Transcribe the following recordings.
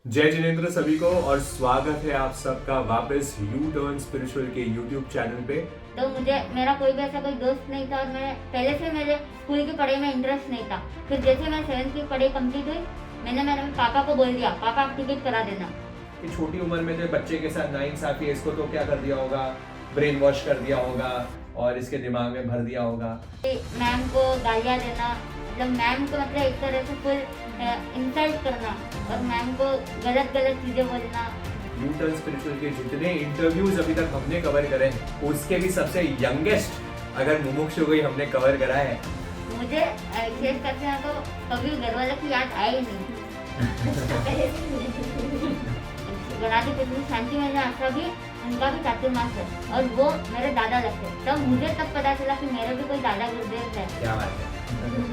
जय जिनेंद्र सभी को और स्वागत है आप सबका वापस यू टर्न स्पिरिचुअल के यूट्यूब चैनल पे। तो मुझे मेरा कोई भी ऐसा कोई दोस्त नहीं था और मैं पहले से मेरे स्कूल की पढ़ाई में इंटरेस्ट नहीं था। फिर जैसे मैं 7th की पढ़ाई कंप्लीट हुई, मैंने मेरे पापा को बोल दिया, पापा आप टिकट करा देना। कि छोटी उम्र में जो बच्चे के साथ नाइंसाफी है, इसको तो क्या कर दिया होगा, ब्रेन वॉश कर दिया होगा और इसके दिमाग में भर दिया होगा। मैम को गालियाँ देना, मतलब मैम को मतलब एक तरह से फुल इंसल्ट करना और मैम को गलत गलत चीज़ें बोलना। यू टर्न स्पिरिचुअल के जितने इंटरव्यूज अभी तक हमने कवर करे हैं, उसके भी सबसे यंगेस्ट अगर मुमुक्षु को ही हमने कवर करा है। मुझे शेष करते तो कभी घर वालों की याद आई नहीं। गणाधिपति शांति में आशा भी उनका भी चातुर्मास है और वो मेरे दादा लगते। तब मुझे पता चला कि मेरे भी कोई दादा गुरुदेव है। क्या बात है।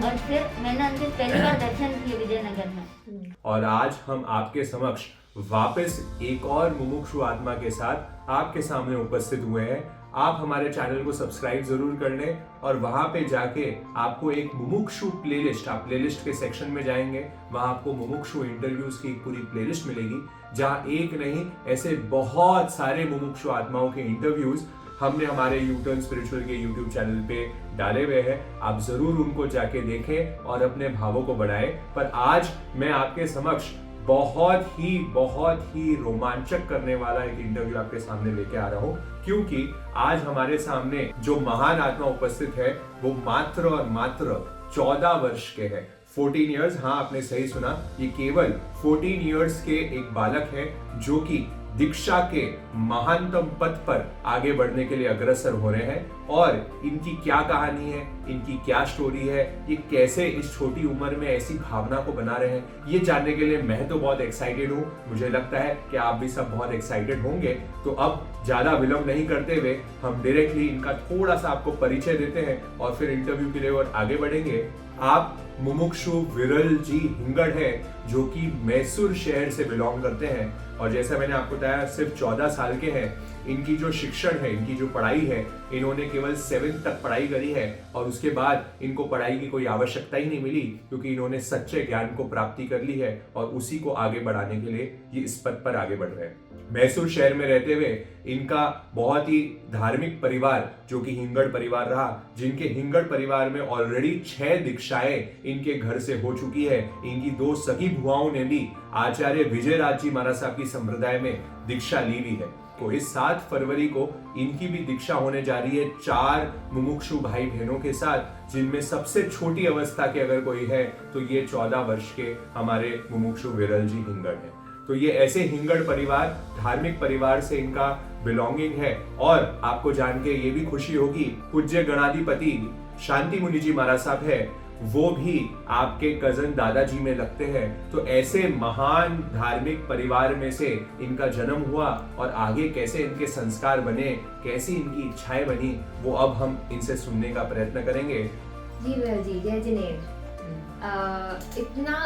और फिर मैंने उनके पहली बार दर्शन किए विजयनगर में। और आज हम आपके समक्ष वापस एक और मुमुक्षु आत्मा के साथ आपके सामने उपस्थित हुए हैं। आप हमारे चैनल को सब्सक्राइब जरूर कर लें और वहां पे जाके आपको एक मुमुक्षु प्लेलिस्ट, आप प्लेलिस्ट के सेक्शन में जाएंगे, वहां आपको मुमुक्षु इंटरव्यूज की एक पूरी प्लेलिस्ट मिलेगी, जहां एक नहीं ऐसे बहुत सारे मुमुक्षु आत्माओं के इंटरव्यूज हमने हमारे यू टर्न स्पिरिचुअल के यूट्यूब चैनल पे डाले हुए हैं। आप जरूर उनको जाके देखें और अपने भावों को बढ़ाएं। पर आज मैं आपके समक्ष बहुत ही रोमांचक करने वाला एक इंटरव्यू आपके सामने लेके आ रहा हूं, क्योंकि आज हमारे सामने जो महान आत्मा उपस्थित है वो मात्र और मात्र 14 वर्ष के हैं। 14 इयर्स, हाँ आपने सही सुना, ये केवल 14 इयर्स के एक बालक है जो कि दीक्षा के महानतम पद पर आगे बढ़ने के लिए अग्रसर हो रहे हैं। और इनकी क्या कहानी है, इनकी क्या स्टोरी है, ये कैसे इस छोटी उम्र में ऐसी भावना को बना रहे हैं, ये जानने के लिए मैं तो बहुत एक्साइटेड हूँ। मुझे लगता है कि आप भी सब बहुत एक्साइटेड होंगे। तो अब ज्यादा विलंब नहीं करते हुए हम डायरेक्टली इनका थोड़ा सा आपको परिचय देते हैं और फिर इंटरव्यू के लिए और आगे बढ़ेंगे। आप मुमुक्षु विरल जी हिंगड़ है, जो कि मैसूर शहर से बिलोंग करते हैं और जैसा मैंने आपको बताया सिर्फ 14 साल के हैं। इनकी जो शिक्षण है, इनकी जो पढ़ाई है, इन्होंने केवल 7th तक पढ़ाई करी है और उसके बाद इनको पढ़ाई की कोई आवश्यकता ही नहीं मिली, क्योंकि इन्होंने सच्चे ज्ञान को प्राप्ति कर ली है और उसी को आगे बढ़ाने के लिए ये इस पद पर आगे बढ़ रहे हैं। मैसूर शहर में रहते हुए इनका बहुत ही धार्मिक परिवार जो कि हिंगड़ परिवार रहा, जिनके हिंगड़ परिवार में ऑलरेडी 6 दीक्षाएं इनके घर से हो चुकी है। इनकी 2 सगी बुआओं ने भी आचार्य विजयराज जी महाराज साहब की संप्रदाय में दीक्षा ली हुई है। तो इस 7 फरवरी को इनकी भी दीक्षा होने जा रही है 4 मुमुक्षु भाई बहनों के साथ, जिनमें सबसे छोटी अवस्था के अगर कोई है तो ये 14 वर्ष के हमारे मुमुक्षु विरल जी हिंगड़ है। तो ये ऐसे हिंगड़ परिवार, धार्मिक परिवार से इनका बिलोंगिंग है। और आपको जान के ये भी खुशी होगी, पूज्य गणाधिपति शांति मुनि जी महाराज साहब है, वो भी आपके कजन दादाजी में लगते हैं। तो ऐसे महान धार्मिक परिवार में से इनका जन्म हुआ और आगे कैसे इनके संस्कार बने, कैसी इनकी इच्छाएं बनी, वो अब हम इनसे सुनने का प्रयत्न करेंगे। जी विरल जी, जय जिनेंद्र। इतना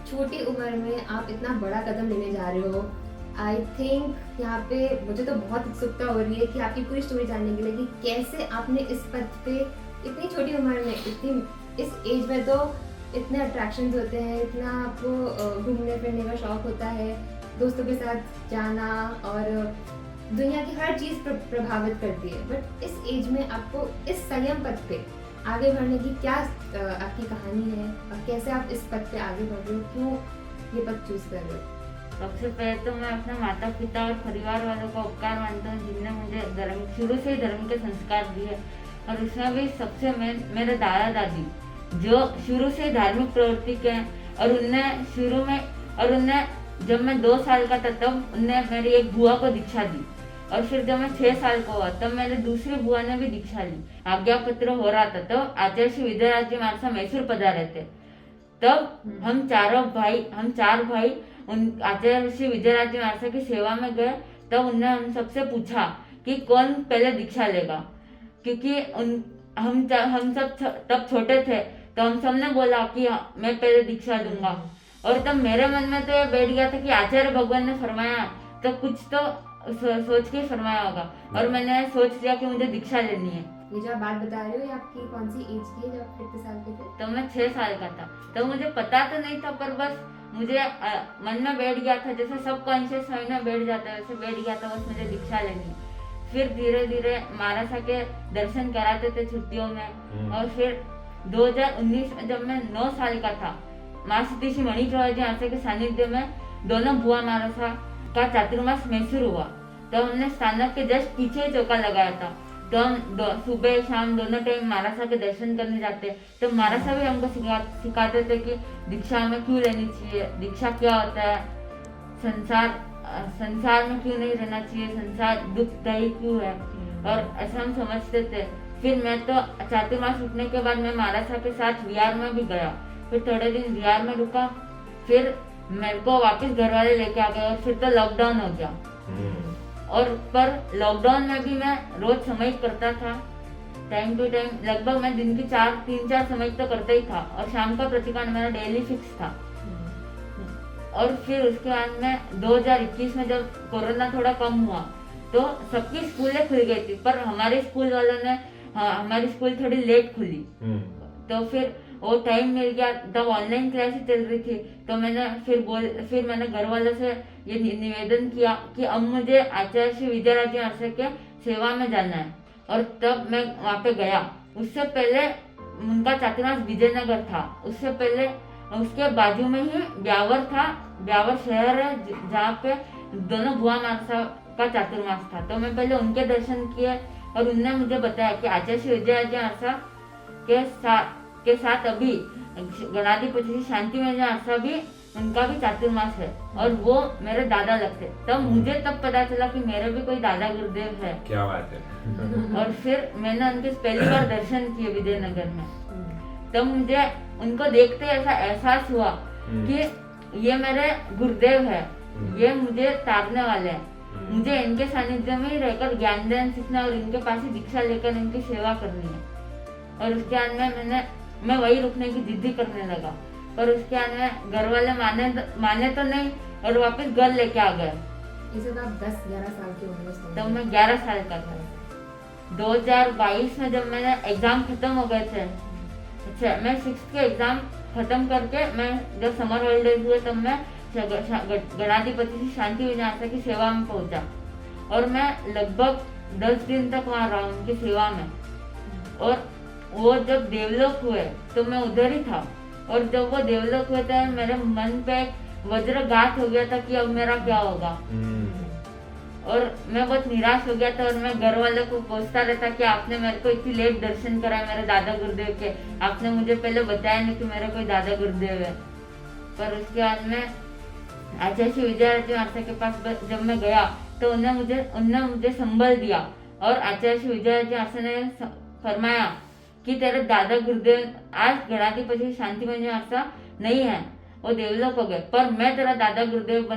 छोटी उम्र में आप इतना बड़ा कदम लेने जा रहे हो। आई थिंक यहाँ पे मुझे तो बहुत उत्सुकता हो रही है कि आपकी पूरी स्टोरी जानने के लिए कि कैसे आपने इस पद पे इतनी छोटी उम्र में, इतनी इस एज में तो इतने अट्रैक्शंस होते हैं, इतना आपको घूमने फिरने का शौक होता है, दोस्तों के साथ जाना और दुनिया की हर चीज़ प्रभावित करती है। बट इस एज में आपको इस संयम पद पे आगे बढ़ने की क्या आपकी कहानी है और कैसे आप इस पद पे आगे बढ़ रहे हो, क्यों ये पद चूज कर रहे हो? सबसे पहले तो मैं अपने माता पिता और परिवार वालों का उपकार मानता हूँ, जिनने मुझे धर्म शुरू से ही धर्म के संस्कार दिए। और उसमें भी सबसे मेरे दादा दादी जो शुरू से धार्मिक प्रवृत्ति के हैं। और उनने जब मैं 2 साल का था तब उनने मेरी एक बुआ को दीक्षा दी। और फिर जब मैं 6 साल का हुआ तब मेरे दूसरी बुआ ने भी दीक्षा ली। आज्ञा पत्र हो रहा था तो आचार्य श्री विजयराज जी महाराज साहब मैसूर पधारे थे। तब हम 4 भाई उन आचार्य श्री विजयराज जी महाराज साहब की सेवा में गए। तब उनने हम सबसे पूछा कि कौन पहले दीक्षा लेगा, क्योंकि हम सब तब छोटे थे। तो हम सबने बोला कि मैं पहले दीक्षा लूंगा। और तब मेरे मन में तो ये बैठ गया था कि आचार्य भगवान ने फरमाया तो कुछ तो सोच के फरमाया होगा। और मैंने सोच लिया कि मुझे दीक्षा लेनी है। ये जो आप बात बता रहे हो, ये आपकी कौन सी एज की है जब आप कितने साल के थे? तब मैं 6 साल का था। तब मुझे पता तो नहीं था, पर बस मुझे मन में बैठ गया था, जैसे सब कॉन्शियस माइंड में बैठ जाता है वैसे बैठ गया था, बस मुझे दीक्षा लेनी है। फिर धीरे धीरे महाराजा के दर्शन कराते थे छुट्टियों में। और फिर 2019 में जब मैं 9 साल का था, माँ सतीशी मणिप्रभा जी आशा के सानिध्य में दोनों बुआ महाराजा का चातुर्मास मैसूर हुआ। तो हमने स्थानक के जस्ट पीछे ही चौका लगाया था। तो हम सुबह शाम दोनों टाइम महाराजा के दर्शन करने जाते। तो महाराजा भी हमको सिखाते थे कि दीक्षा हमें क्यों लेनी चाहिए, दीक्षा क्या होता है, संसार में क्यों नहीं रहना चाहिए, संसार दुखदायी क्यों है, और ऐसा हम समझते थे। फिर मैं तो चातुर्मास उठने के बाद मैं महाराजा के साथ बिहार में भी गया। फिर थोड़े दिन बिहार में रुका, फिर मेरे को वापस घर वाले लेके आ गए और फिर तो लॉकडाउन हो गया। और पर लॉकडाउन में भी मैं रोज समय करता था, टाइम टू टाइम। लगभग मैं दिन की 3-4 समय तो करता ही था, और शाम का प्रतिकांड मेरा डेली फिक्स था। और फिर उसके बाद में 2021 में जब कोरोना थोड़ा कम हुआ तो सबकी स्कूलें खुल गई थी, पर हमारे स्कूल वालों ने हमारी स्कूल थोड़ी लेट खुली। तो फिर वो टाइम मिल गया, तब ऑनलाइन क्लास ही चल रही थी। तो मैंने फिर मैंने घर वालों से ये निवेदन किया कि अब मुझे आचार्य श्री विद्याराज आश्रम के सेवा में जाना है। और तब मैं वहाँ पे गया। उससे पहले उनका चातुर्मास विजयनगर था, उससे पहले उसके बाजू में ही ब्यावर था। ब्यावर शहर है जहाँ पे दोनों बुआ महाराजा का चातुर्मास था। तो मैं पहले उनके दर्शन किए और उनने मुझे बताया कि आचार्य श्री विद्याराज आश्रम के साथ अभी गणाधिपति शांति में आशा भी उनका भी चातुर्मास है, और वो मेरे दादा लगते। तब मुझे पता चला कि मेरे भी कोई दादा गुरुदेव है। क्या बात है। और फिर मैंने उनके पहली बार दर्शन किए विजयनगर में। तब मुझे उनको देखते ऐसा एहसास हुआ कि ये मेरे गुरुदेव है, ये मुझे तारने वाले हैं। मुझे इनके सानिध्य में ही रहकर ज्ञान दान सीखना और इनके पास ही दीक्षा लेकर इनकी सेवा करनी है। और उसके बाद में मैं वही रुकने की जिद्दी करने लगा, पर उसके बाद में घर वाले माने तो नहीं, और वापस घर लेके आ गए। इस वक्त आप 10-11 साल की उम्र में? तब मैं 11 साल का था। 2022 में जब मेरे एग्जाम खत्म हो गए थे, अच्छा मैं 6th के एग्जाम खत्म करके मैं जब समर हॉलीडेज हुए तब मैं गणाधिपति श्री शांति विनाशा की सेवा में पहुंचा। और मैं लगभग 10 दिन तक वहाँ रहा उनकी सेवा में। और वो जब देवलोक हुए तो मैं उधर ही था, और जब वो देवलोक हुए तो मेरे मन पे वज्रघात हो गया था कि अब मेरा क्या होगा। और मैं बहुत निराश हो गया था, और मैं घर वालों को पूछता रहता कि आपने मेरे को इतनी लेट दर्शन कराया मेरे दादा गुरुदेव के, आपने मुझे पहले बताया नहीं कि मेरा कोई दादा गुरुदेव है। पर उसके बाद में आचार्य श्री विद्याराज आशा के पास जब मैं गया तो उन्होंने मुझे संबल दिया, और आचार्य श्री विद्याराज आशा ने फरमाया कि तेरे दादा गुरुदेव आज गणाधिपति शांति में आशा नहीं है, वो देवलोक हो गए, पर मैं तेरा दादा गुरुदेव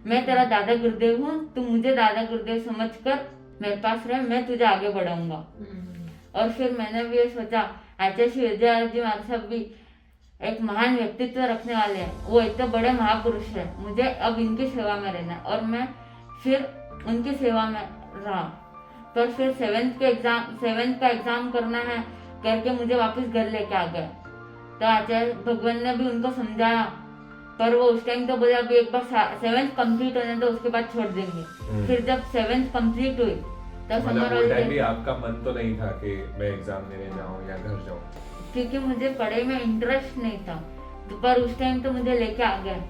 मैं तेरा दादा गुरुदेव हूँ, तू मुझे दादा गुरुदेव समझकर मेरे पास रहे, मैं तुझे आगे बढ़ाऊंगा। और फिर मैंने भी ये सोचा आचार्य श्री विद्याराज जी महाराज भी एक महान व्यक्तित्व रखने वाले हैं, वो इतने बड़े महापुरुष है, मुझे अब इनकी सेवा में रहना। और मैं फिर उनकी सेवा में रहा। पर फिर 7th का एग्जाम करना है करके मुझे वापस घर लेके आ गए। तो आचार्य भगवान ने भी उनको समझाया, पर वो उस टाइम तो बोले अभी एक बार 7th कंप्लीट होने तो उसके बाद छोड़ देंगे। फिर जब 7th कंप्लीट हुई तो समर हॉलीडे आपका मन तो नहीं था कि मैं एग्जाम देने जाऊं या घर जाऊं? क्योंकि मुझे पढ़ाई में इंटरेस्ट नहीं था, तो पर उस टाइम तो मुझे लेके आ गए।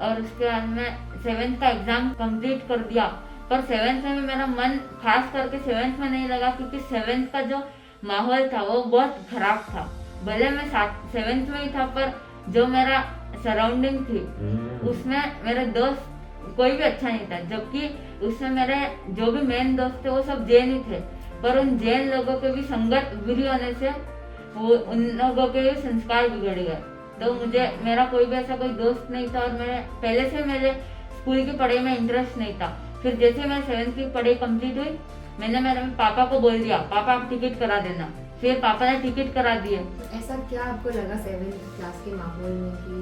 और उसके बाद में 7th का एग्जाम कंप्लीट कर दिया, पर 7th में भी मेरा मन खास करके 7th में नहीं लगा, क्योंकि 7th का जो माहौल था वो बहुत खराब था। भले मैं 7th में ही था, पर जो मेरा सराउंडिंग थी उसमें मेरे दोस्त कोई भी अच्छा नहीं था। जबकि उसमें मेरे जो भी मेन दोस्त थे वो सब जैन ही थे, पर उन जैन लोगों के भी संगत बुरी होने से वो उन लोगों के भी संस्कार बिगड़ गए। तो मुझे मेरा कोई भी ऐसा कोई दोस्त नहीं था, और मेरे पहले से मेरे स्कूल की पढ़ाई में इंटरेस्ट नहीं था। फिर जैसे मैं 7th की पढ़ाई कंप्लीट हुई, मैंने मेरे पापा को बोल दिया पापा आप टिकट करा देना। फिर पापा ने टिकट करा दिए। ऐसा क्या आपको लगा 7th क्लास के माहौल में कि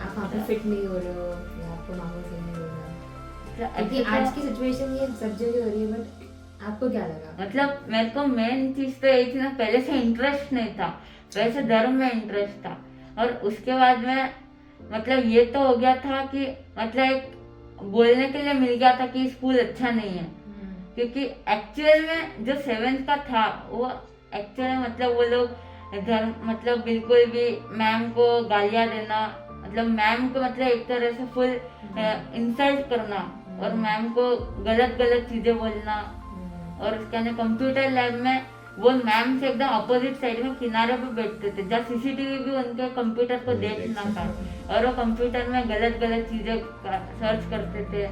आप वहाँ पे फिट नहीं हो रहे हो या आपको माहौल सही नहीं हो रहा? क्योंकि आज की सिचुएशन ये सब जगह हो रही है, बट आपको क्या लगा? मतलब मेरे को मेन चीज तो यही थी ना, पहले से इंटरेस्ट नहीं था, वैसे धर्म में इंटरेस्ट था। और उसके बाद में मतलब ये तो हो गया था कि मतलब एक बोलने के लिए मिल गया था कि स्कूल अच्छा नहीं है, क्योंकि एक्चुअल में जो 7th का था वो एक्चुअल में मतलब वो लोग धर्म मतलब बिल्कुल भी मैम को गालियाँ देना, मतलब मैम को मतलब एक तरह से फुल इंसल्ट करना और मैम को गलत गलत चीजें बोलना। और उसके अंदर कंप्यूटर लैब में वो मैम से एकदम अपोजिट साइड में किनारे पे बैठते थे, जहाँ सीसीटीवी भी उनके कंप्यूटर को देख ना पाए और वो कंप्यूटर में गलत गलत चीजें सर्च करते थे।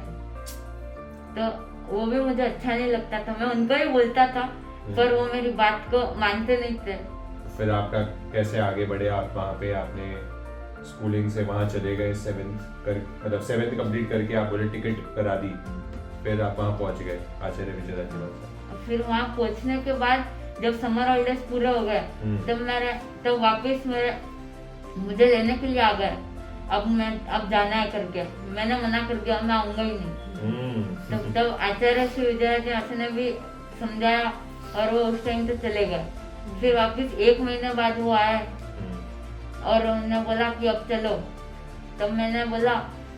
तो वो भी मुझे अच्छा नहीं लगता था, मैं उनको ही बोलता था पर वो मेरी बात को मानते नहीं थे। फिर आपका कैसे आगे बढ़े आप वहाँ पे? आपने स्कूलिंग से वहाँ चले गए, 7th कंप्लीट करके आप बोले टिकट करा दी, फिर आप वहाँ पहुँच गए आचार्य विजय राजे। फिर वहाँ पहुँचने के बाद जब समर हॉलीडेज पूरे हो गए तब वापस मुझे लेने के लिए आ गए, अब जाना है करके। मैंने मना कर दिया, मैं आऊंगा ही नहीं। तब आचार्य श्री विजय ने भी समझाया और वो उस टाइम तो चले गए। फिर वापस 1 महीने बाद वो आए और उन्होंने बोला कि अब चलो। तब मैंने बोला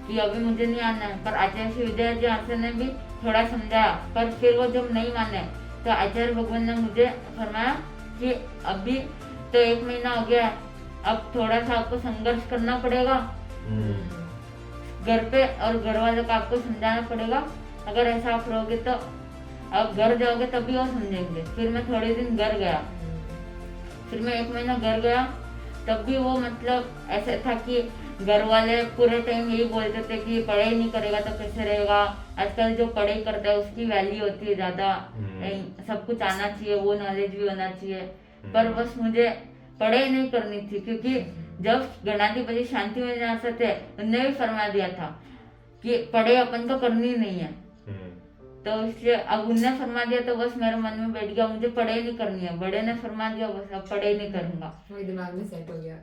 कि अभी मुझे नहीं आना है, पर आचार्य श्री विजय ने भी थोड़ा समझाया, पर फिर वो जब नहीं माने तो आचार्य भगवान ने मुझे फरमाया कि अभी तो 1 महीना हो गया है, अब थोड़ा सा आपको संघर्ष करना पड़ेगा घर पे और घर वालों को आपको समझाना पड़ेगा। अगर ऐसा आप रहोगे तो आप घर जाओगे तभी वो समझेंगे। फिर मैं थोड़े दिन घर गया, फिर मैं 1 महीना घर गया, तब भी वो मतलब ऐसा था कि घर वाले पूरे टाइम यही बोलते थे कि पढ़ाई नहीं करेगा तो कैसे रहेगा, आजकल जो पढ़ाई करता है उसकी वैल्यू होती है ज्यादा, सब कुछ आना चाहिए, वो नॉलेज भी होना चाहिए। पर बस मुझे पढ़ाई नहीं करनी थी, क्योंकि जब गणाधिपति शांति में थे उनने भी फरमा दिया था कि पढ़ाई अपन को करनी नहीं है। तो इसलिए अब उनने फरमा दिया तो बस मेरे मन में बैठ गया मुझे पढ़ाई नहीं करनी है, बड़े ने फरमा दिया बस अब पढ़ाई नहीं करूंगा, वही दिमाग में सेट हो गया।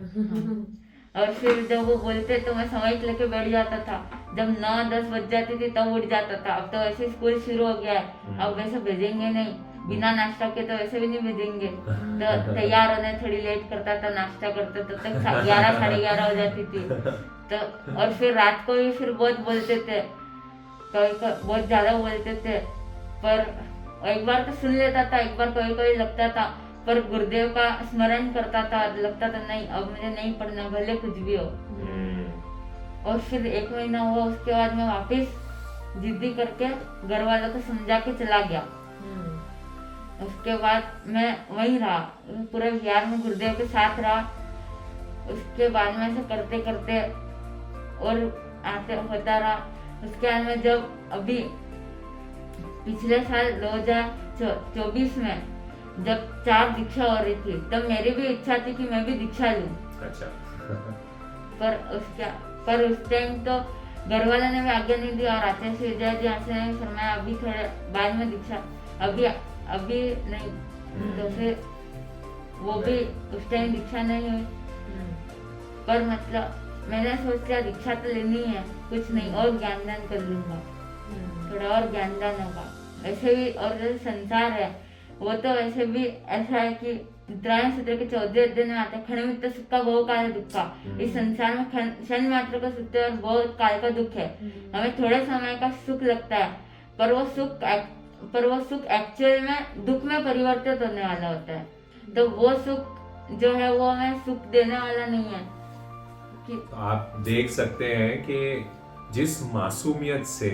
और फिर जब वो बोलते तो मैं समझ लेके बैठ जाता था। जब 9-10 बज जाती थी तब उठ जाता था। अब तो वैसे स्कूल शुरू हो गया है, अब वैसे भेजेंगे नहीं, बिना नाश्ता के तो वैसे भी नहीं भेजेंगे, तो तैयार होने थोड़ी लेट करता था, नाश्ता करता तब तक 11 साढ़े 11 हो जाती थी। तो और फिर रात को भी फिर बहुत बोलते थे, बहुत ज्यादा बोलते थे, पर एक बार तो सुन लेता था, एक बार कोई कोई लगता था, पर गुरुदेव का स्मरण करता था, लगता था नहीं अब मुझे नहीं पढ़ना भले कुछ भी हो। और फिर 1 महीना हुआ, उसके बाद मैं वापस जिद्दी करके घर वालों को समझा के चला गया। उसके बाद मैं वहीं रहा, पूरे बिहार में गुरुदेव के साथ रहा। उसके बाद में ऐसे करते करते और आते होता रहा। उसके बाद में जब अभी पिछले साल 2024 में जब 4 दीक्षा हो रही थी, तब मेरी भी इच्छा थी कि मैं भी दीक्षा लूं। अच्छा। पर उस टाइम तो घर वालों ने भी आज्ञा नहीं दी और आचार्य श्री विजय जी ने फरमाया अभी थोड़े बाद में दीक्षा, अभी नहीं। तो फिर वो भी उस टाइम दीक्षा नहीं हुई। पर मतलब मैंने सोच लिया दीक्षा तो लेनी है, कुछ नहीं और ज्ञानदान कर लूंगा, थोड़ा और ज्ञानदान होगा। वैसे भी और जो संसार है वो तो वैसे भी ऐसा है कि उत्तरायण सूत्र के 14 अध्याय में आता है क्षणमित्त सुख का बहु काल दुख का। इस संसार में क्षण मात्र का सुख और बहुत काल का दुख है। हमें थोड़े समय का सुख लगता है, पर वो सुख एक्चुअल में दुख में परिवर्तित होने वाला होता है। तो वो सुख जो है वो हमें सुख देने वाला नहीं है। आप देख सकते हैं कि जिस मासूमियत से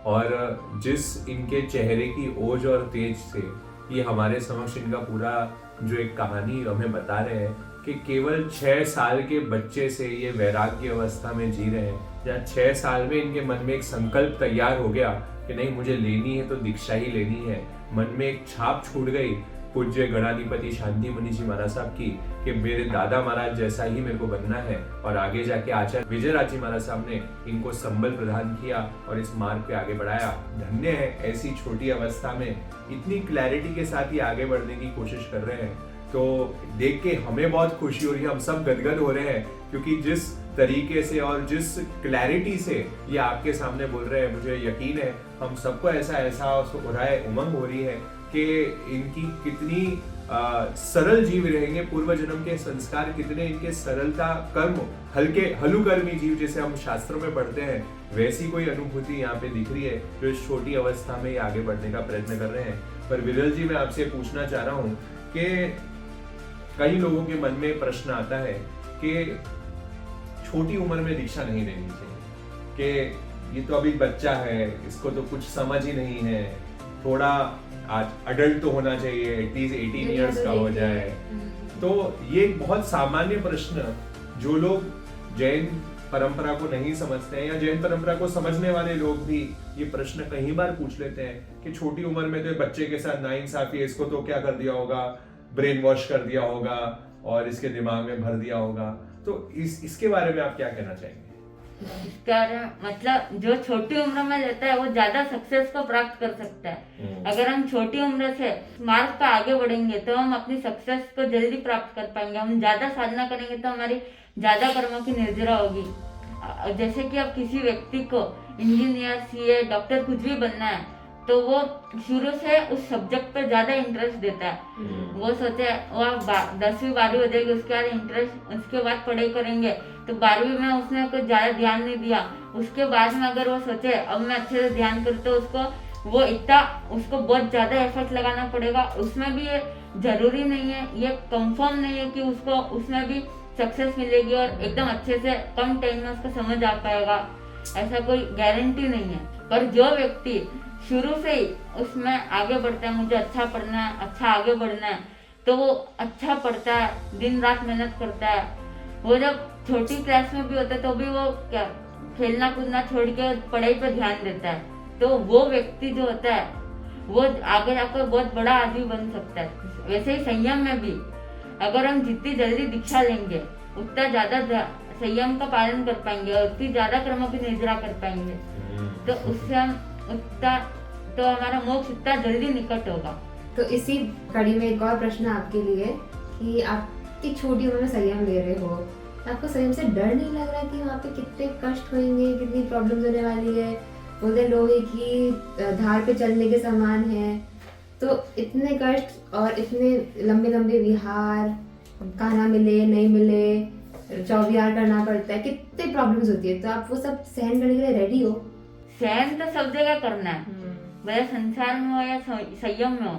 और जिस इनके चेहरे की ओज और तेज से ये हमारे समक्ष इनका पूरा जो एक कहानी हमें बता रहे हैं कि केवल 6 साल के बच्चे से ये वैराग्य अवस्था में जी रहे हैं, जहाँ 6 साल में इनके मन में एक संकल्प तैयार हो गया कि नहीं मुझे लेनी है तो दीक्षा ही लेनी है। मन में एक छाप छूट गई पूज्य गणाधिपति शांति मुनि जी महाराज साहब की कि मेरे दादा महाराज जैसा ही मेरे को बनना है। और आगे जाके आचार्य विजय राज जी महाराज साहब ने इनको संबल प्रदान किया और इस मार्ग पे आगे बढ़ाया। धन्य है ऐसी छोटी अवस्था में इतनी क्लैरिटी के साथ ही आगे बढ़ने की कोशिश कर रहे हैं। तो देख के हमें बहुत खुशी हो रही है, हम सब गदगद हो रहे हैं, क्योंकि जिस तरीके से और जिस क्लैरिटी से ये आपके सामने बोल रहे हैं, मुझे यकीन है हम सबको ऐसा एहसास हो रहा है, उमंग हो रही है कि इनकी कितनी सरल जीव रहेंगे, पूर्व जन्म के संस्कार कितने इनके सरलता, कर्म हलुकर्मी जीव जैसे हम शास्त्रों में पढ़ते हैं, वैसी कोई अनुभूति यहाँ पे दिख रही है जो इस छोटी अवस्था में आगे बढ़ने का प्रयत्न कर रहे हैं। पर विरल जी, मैं आपसे पूछना चाह रहा हूँ कि कई लोगों के मन में प्रश्न आता है कि छोटी उम्र में दीक्षा नहीं लेनी चाहिए, कि ये तो अभी बच्चा है, इसको तो कुछ समझ ही नहीं है, थोड़ा आज अडल्ट तो होना चाहिए, एटलीस्ट 18 इयर्स का हो जाए। तो ये एक बहुत सामान्य प्रश्न जो लोग जैन परंपरा को नहीं समझते हैं या जैन परंपरा को समझने वाले लोग भी ये प्रश्न कई बार पूछ लेते हैं कि छोटी उम्र में तो बच्चे के साथ नाइंसाफी है, इसको तो क्या कर दिया होगा, ब्रेन वॉश कर दिया होगा और इसके दिमाग में भर दिया होगा। तो इसके बारे में आप क्या कहना चाहेंगे? इसका मतलब जो छोटी उम्र में रहता है वो ज्यादा सक्सेस को प्राप्त कर सकता है। अगर हम छोटी उम्र से मार्ग पे आगे बढ़ेंगे तो हम अपनी सक्सेस को जल्दी प्राप्त कर पाएंगे। हम ज्यादा साधना करेंगे तो हमारी ज्यादा कर्मों की निर्जरा होगी। जैसे कि अब किसी व्यक्ति को इंजीनियर, सीए, डॉक्टर कुछ भी बनना है तो वो शुरू से उस सब्जेक्ट पर ज्यादा इंटरेस्ट देता है। वो सोचे वो 10वीं 12वीं हो जाएगी, उसके बाद इंटरेस्ट, उसके बाद पढ़ाई करेंगे, तो 12वीं में उसने कुछ ज्यादा ध्यान नहीं दिया, उसके बाद में अगर वो सोचे अब मैं अच्छे से ध्यान करूँ तो उसको बहुत ज्यादा एफर्ट लगाना पड़ेगा। उसमें भी ये जरूरी नहीं है, ये कंफर्म नहीं है कि उसको उसमें भी सक्सेस मिलेगी और एकदम अच्छे से कम टाइम में उसको समझ आ पाएगा, ऐसा कोई गारंटी नहीं है। पर जो व्यक्ति शुरू से ही उसमें आगे बढ़ता है, मुझे अच्छा पढ़ना है, अच्छा आगे बढ़ना है, तो वो अच्छा पढ़ता है, दिन रात मेहनत करता है। वो जब छोटी क्लास में भी होता है तो भी वो क्या खेलना कूदना छोड़ के पढ़ाई पर ध्यान देता है, तो वो व्यक्ति जो होता है वो आगे जाकर बहुत बड़ा आदमी बन सकता है। वैसे ही संयम में भी अगर हम जितनी जल्दी दीक्षा लेंगे उतना ज्यादा संयम का पालन कर पाएंगे और उतनी ज्यादा कर्मों की निर्जरा कर पाएंगे, तो उससे हम उतना तो हमारा मोक्ष उतना जल्दी निकट होगा। तो इसी कड़ी में एक और प्रश्न आपके लिए कि आप इतनी छोटी उम्र में संयम ले रहे हो, आपको संयम से डर नहीं लग रहा कि वहाँ पे कितने कष्ट होंगे, कितनी प्रॉब्लम्स होने वाली है? बोलते लोहे की धार पे चलने के समान है, तो इतने कष्ट और इतने लंबे लंबे विहार, खाना मिले नहीं मिले, 24 विहार करना पड़ता है, कितनी प्रॉब्लम्स होती है, तो आप वो सब सहन करने के लिए रेडी हो? सहन तो सब जगह करना है, भले संसार में हो या संयम में हो।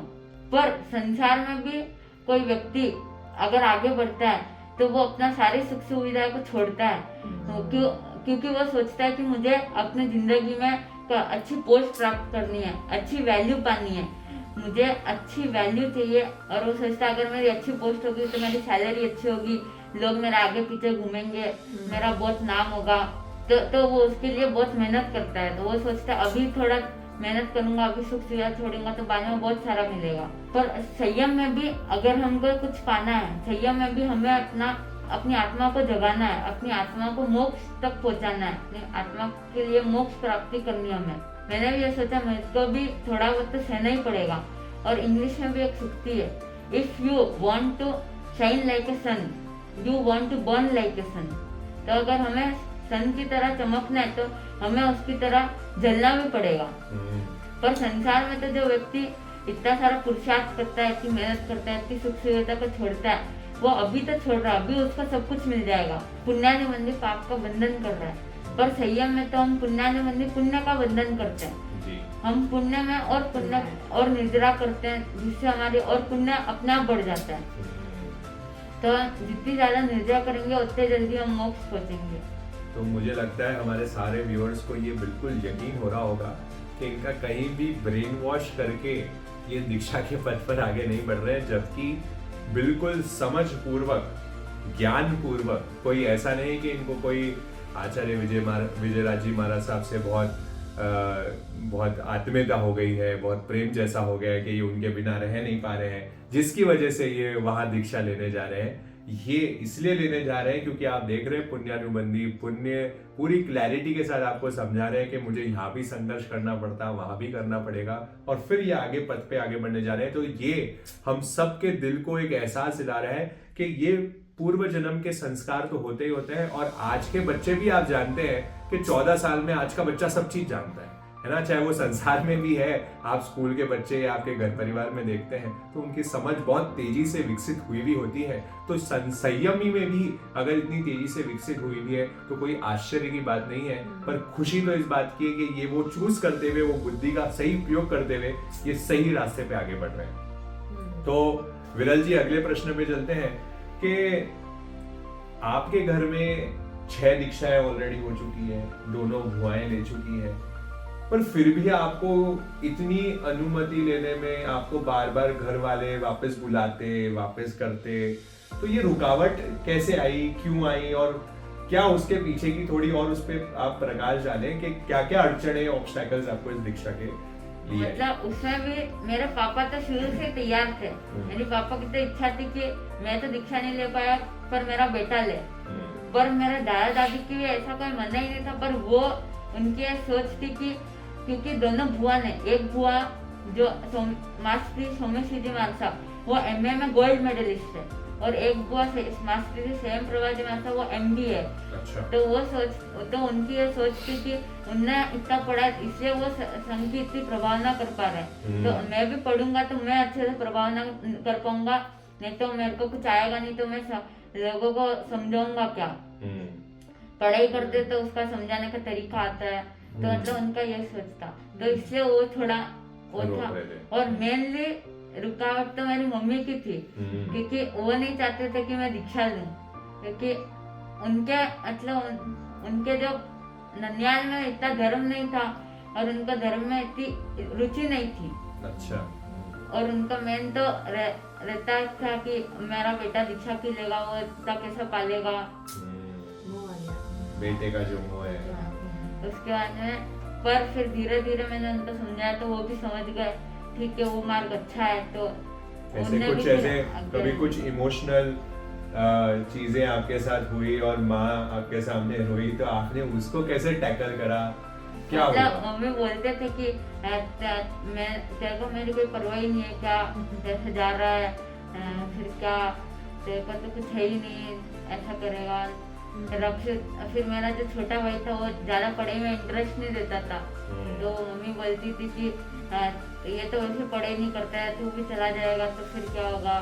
पर संसार में भी कोई व्यक्ति अगर आगे बढ़ता है तो वो अपना सारी सुख सुविधा को छोड़ता है, क्योंकि वो सोचता है कि मुझे अपनी जिंदगी में अच्छी पोस्ट प्राप्त करनी है, अच्छी वैल्यू पानी है, मुझे अच्छी वैल्यू चाहिए। और वो सोचता है अगर मेरी अच्छी पोस्ट होगी तो मेरी सैलरी अच्छी होगी, लोग मेरा आगे पीछे घूमेंगे, मेरा बहुत नाम होगा, तो वो उसके लिए बहुत मेहनत करता है। तो वो सोचता है अभी थोड़ा मेहनत करूंगा, अभी सुख सुविधा छोड़ूंगा तो बाद में बहुत सारा मिलेगा। पर संयम में भी अगर हमको कुछ पाना है, संयम में भी हमें अपनी आत्मा को जगाना है, अपनी आत्मा को मोक्ष तक पहुंचाना है, अपनी आत्मा के लिए मोक्ष प्राप्ति करनी है हमें। मैंने भी ये सोचा मुझको भी थोड़ा बहुत तो सहना ही पड़ेगा। और इंग्लिश में भी एक सूक्ति है, if you want to shine like a sun, you want to burn like a sun. तो अगर हमें सन की तरह चमकना है तो हमें उसकी तरह जलना भी पड़ेगा। पर संसार में तो जो व्यक्ति इतना सारा पुरुषार्थ करता है, इतनी मेहनत करता है, इतनी सुख सुविधा को छोड़ता है, वो अभी तो छोड़ रहा है, अभी उसका सब कुछ मिल जाएगा। पुण्यानि बंधे पाप का बंधन कर रहा है, पर संयम में तो हम पुण्यानि बंधे पुण्य का बंधन करते हैं। हम पुण्य में और पुण्य और निर्जरा करते हैं, जिससे हमारी और पुण्य अपने आप बढ़ जाता है। तो जितनी ज्यादा निर्जरा करेंगे उतने जल्दी हम मोक्ष पहुंचेंगे। तो मुझे लगता है हमारे सारे व्यूअर्स को ये बिल्कुल यकीन हो रहा होगा कि इनका कहीं भी ब्रेन वॉश करके ये दीक्षा के पद पर आगे नहीं बढ़ रहे हैं, जबकि बिल्कुल समझ पूर्वक, ज्ञान पूर्वक, कोई ऐसा नहीं कि इनको कोई आचार्य विजयराज जी महाराज साहब से बहुत आत्मीयता हो गई है, बहुत प्रेम जैसा हो गया है कि ये उनके बिना रह नहीं पा रहे हैं, जिसकी वजह से ये वहां दीक्षा लेने जा रहे हैं। ये इसलिए लेने जा रहे हैं क्योंकि आप देख रहे हैं पुण्यानुबंधी पुण्य पूरी क्लैरिटी के साथ आपको समझा रहे हैं कि मुझे यहाँ भी संघर्ष करना पड़ता, वहां भी करना पड़ेगा, और फिर ये आगे पथ पे आगे बढ़ने जा रहे हैं। तो ये हम सबके दिल को एक एहसास दिला रहा है कि ये पूर्व जन्म के संस्कार तो होते ही होते हैं। और आज के बच्चे भी आप जानते हैं कि 14 साल में आज का बच्चा सब चीज जानता है, है ना, चाहे वो संसार में भी है, आप स्कूल के बच्चे या आपके घर परिवार में देखते हैं तो उनकी समझ बहुत तेजी से विकसित हुई भी होती है। तो संयमी में भी अगर इतनी तेजी से विकसित हुई भी है तो कोई आश्चर्य की बात नहीं है, पर खुशी तो इस बात की है कि ये वो चूज करते हुए, वो बुद्धि का सही उपयोग करते हुए ये सही रास्ते पे आगे बढ़ रहे हैं। तो विरल जी, अगले प्रश्न पे चलते हैं कि आपके घर में 6 दीक्षाएं ऑलरेडी हो चुकी है, दोनों भुआएं ले चुकी है, पर फिर भी आपको इतनी अनुमति लेने में आपको बार बार घर वाले वापस बुलाते, वापस करते, तो ये रुकावट कैसे आई, क्यों आई, और क्या उसके पीछे की थोड़ी और उस पर आप प्रकाश डालें कि क्या क्या अड़चने, ऑब्स्टैकल्स आपको इस दीक्षा के लिए? मतलब उसमें भी मेरे पापा तो शुरू से तैयार थे। मेरे पापा की तो इच्छा थी कि मैं तो दीक्षा नहीं ले पाया पर मेरा बेटा ले, पर मेरे दादा दादी की भी ऐसा कोई मना ही नहीं था। पर वो उनकी सोच थी कि क्योंकि दोनों बुआ ने, एक बुआ जो मास्टर सोमेश्वर जी मानसा वो एमए में गोल्ड मेडलिस्ट है, और एक बुआ मास्टर स्वयं प्रभा जी मानसा वो एमबीए है। अच्छा। तो उनकी ये सोच थी कि उनने इतना पढ़ा इसलिए वो संघ की इतनी प्रभाव ना कर पा रहे, तो मैं भी पढ़ूंगा तो मैं अच्छे से प्रभाव ना कर पाऊंगा, नहीं तो मेरे को कुछ आएगा नहीं, तो मैं लोगों को समझाऊंगा क्या। पढ़ाई करते तो उसका समझाने का तरीका आता है, तो मतलब उनका ये सोच था, तो इससे वो थोड़ा वो था। और मेनली रुकावट तो मेरी मम्मी की थी, क्योंकि वो नहीं चाहते थे कि मैं दीक्षा लूं, क्योंकि उनके मतलब उनके जो ननियाल में इतना धर्म नहीं था और उनका धर्म में इतनी रुचि नहीं थी। अच्छा। और उनका मेन तो रहता था कि मेरा बेटा दीक्षा की लेगा, वो इतना कैसे पालेगा, बेटे का जो मोह है। उसके बाद में पर फिर धीरे धीरे मैंने उनको समझाया तो वो भी समझ गए, ठीक है वो मार्ग अच्छा है। तो ऐसे कुछ ऐसे कभी कुछ इमोशनल चीजें आपके साथ हुई और माँ आपके सामने रोई, तो आपने उसको कैसे टैकल करा, क्या हुआ? मम्मी बोलते थे कि मैं तेरे को मेरी कोई परवाह ही नहीं है, क्या जैसे जा रहा है, फिर क्या तेरे को तो कुछ है ही नहीं, ऐसा करेगा। फिर मेरा जो छोटा भाई था वो ज्यादा पढ़ाई में इंटरेस्ट नहीं देता था, तो मम्मी बोलती थी कि ये तो वैसे पढ़ाई नहीं करता है, तू भी चला जाएगा तो फिर क्या होगा।